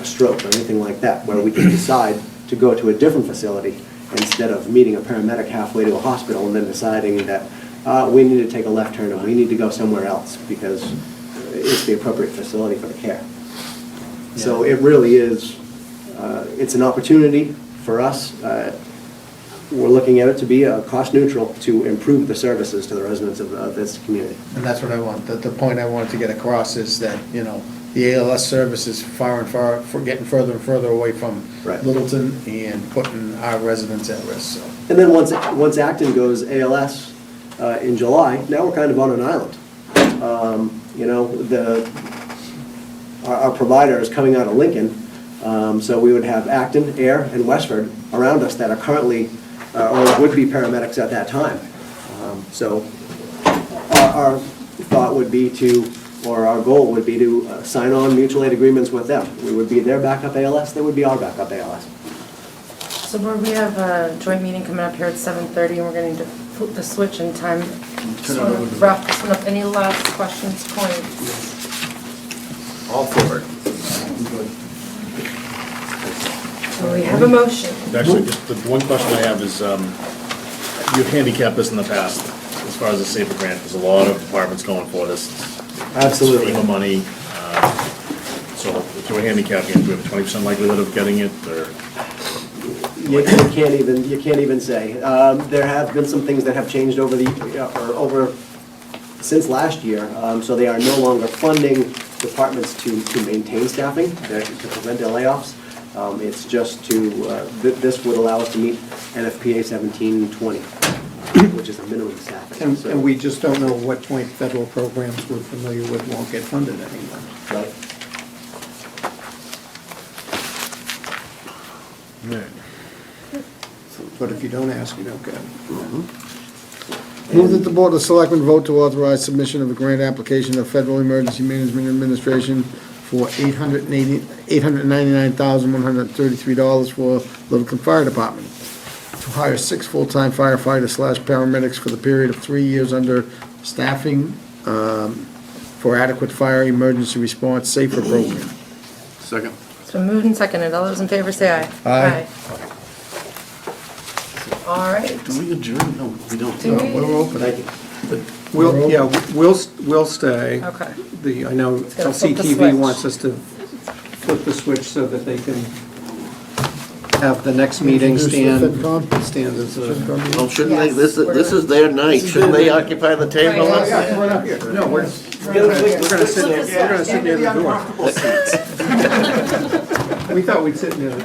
a stroke or anything like that, where we can decide to go to a different facility instead of meeting a paramedic halfway to a hospital and then deciding that we need to take a left turn and we need to go somewhere else because it's the appropriate facility for the care. So it really is, it's an opportunity for us. We're looking at it to be cost neutral to improve the services to the residents of this community. And that's what I want, the point I wanted to get across is that, the ALS service is getting further and further away from Right. Littleton and putting our residents at risk, so. And then once Acton goes ALS in July, now we're kind of on an island. Our provider is coming out of Lincoln, so we would have Acton, Air, and Westford around us that are currently, or would be paramedics at that time. So our thought would be or our goal would be to sign on mutual aid agreements with them. We would be their backup ALS, they would be our backup ALS. So we have a joint meeting coming up here at 7:30, and we're going to flip the switch in time. Just want to wrap this one up. Any last questions, points? All for it. So we have a motion. Actually, just the one question I have is, you've handicapped this in the past, as far as the SAFER grant, there's a lot of departments going for this. Absolutely. FEMA money, so if you were handicapping it, do we have a 20% likelihood of getting it, or? You can't even say. There have been some things that have changed since last year, so they are no longer funding departments to maintain staffing, to prevent their layoffs. It's just this would allow us to meet NFPA 1720, which is a minimum staffing. So- And we just don't know what joint federal programs we're familiar with won't get funded anymore. Right. But if you don't ask, you don't get. Move that the Board of Selectmen vote to authorize submission of a grant application of Federal Emergency Management Administration for $899,133 for Littleton Fire Department. To hire 6 full-time firefighters/paramedics for the period of 3 years under staffing for adequate fire emergency response safer program. Second. It's been moved and seconded. All those in favor say aye. Aye. All right. Do we adjourn? No, we don't. Do we? We're open. Thank you. We'll stay. Okay. I know gotta flip the LCTV switch. wants us to flip the switch so that they can have the next meeting Introduce the stand FinCom. as a. Well, shouldn't they, Yes. this is their night, shouldn't they occupy the table? Right. No, we're gonna sit near the door. We thought we'd sit near the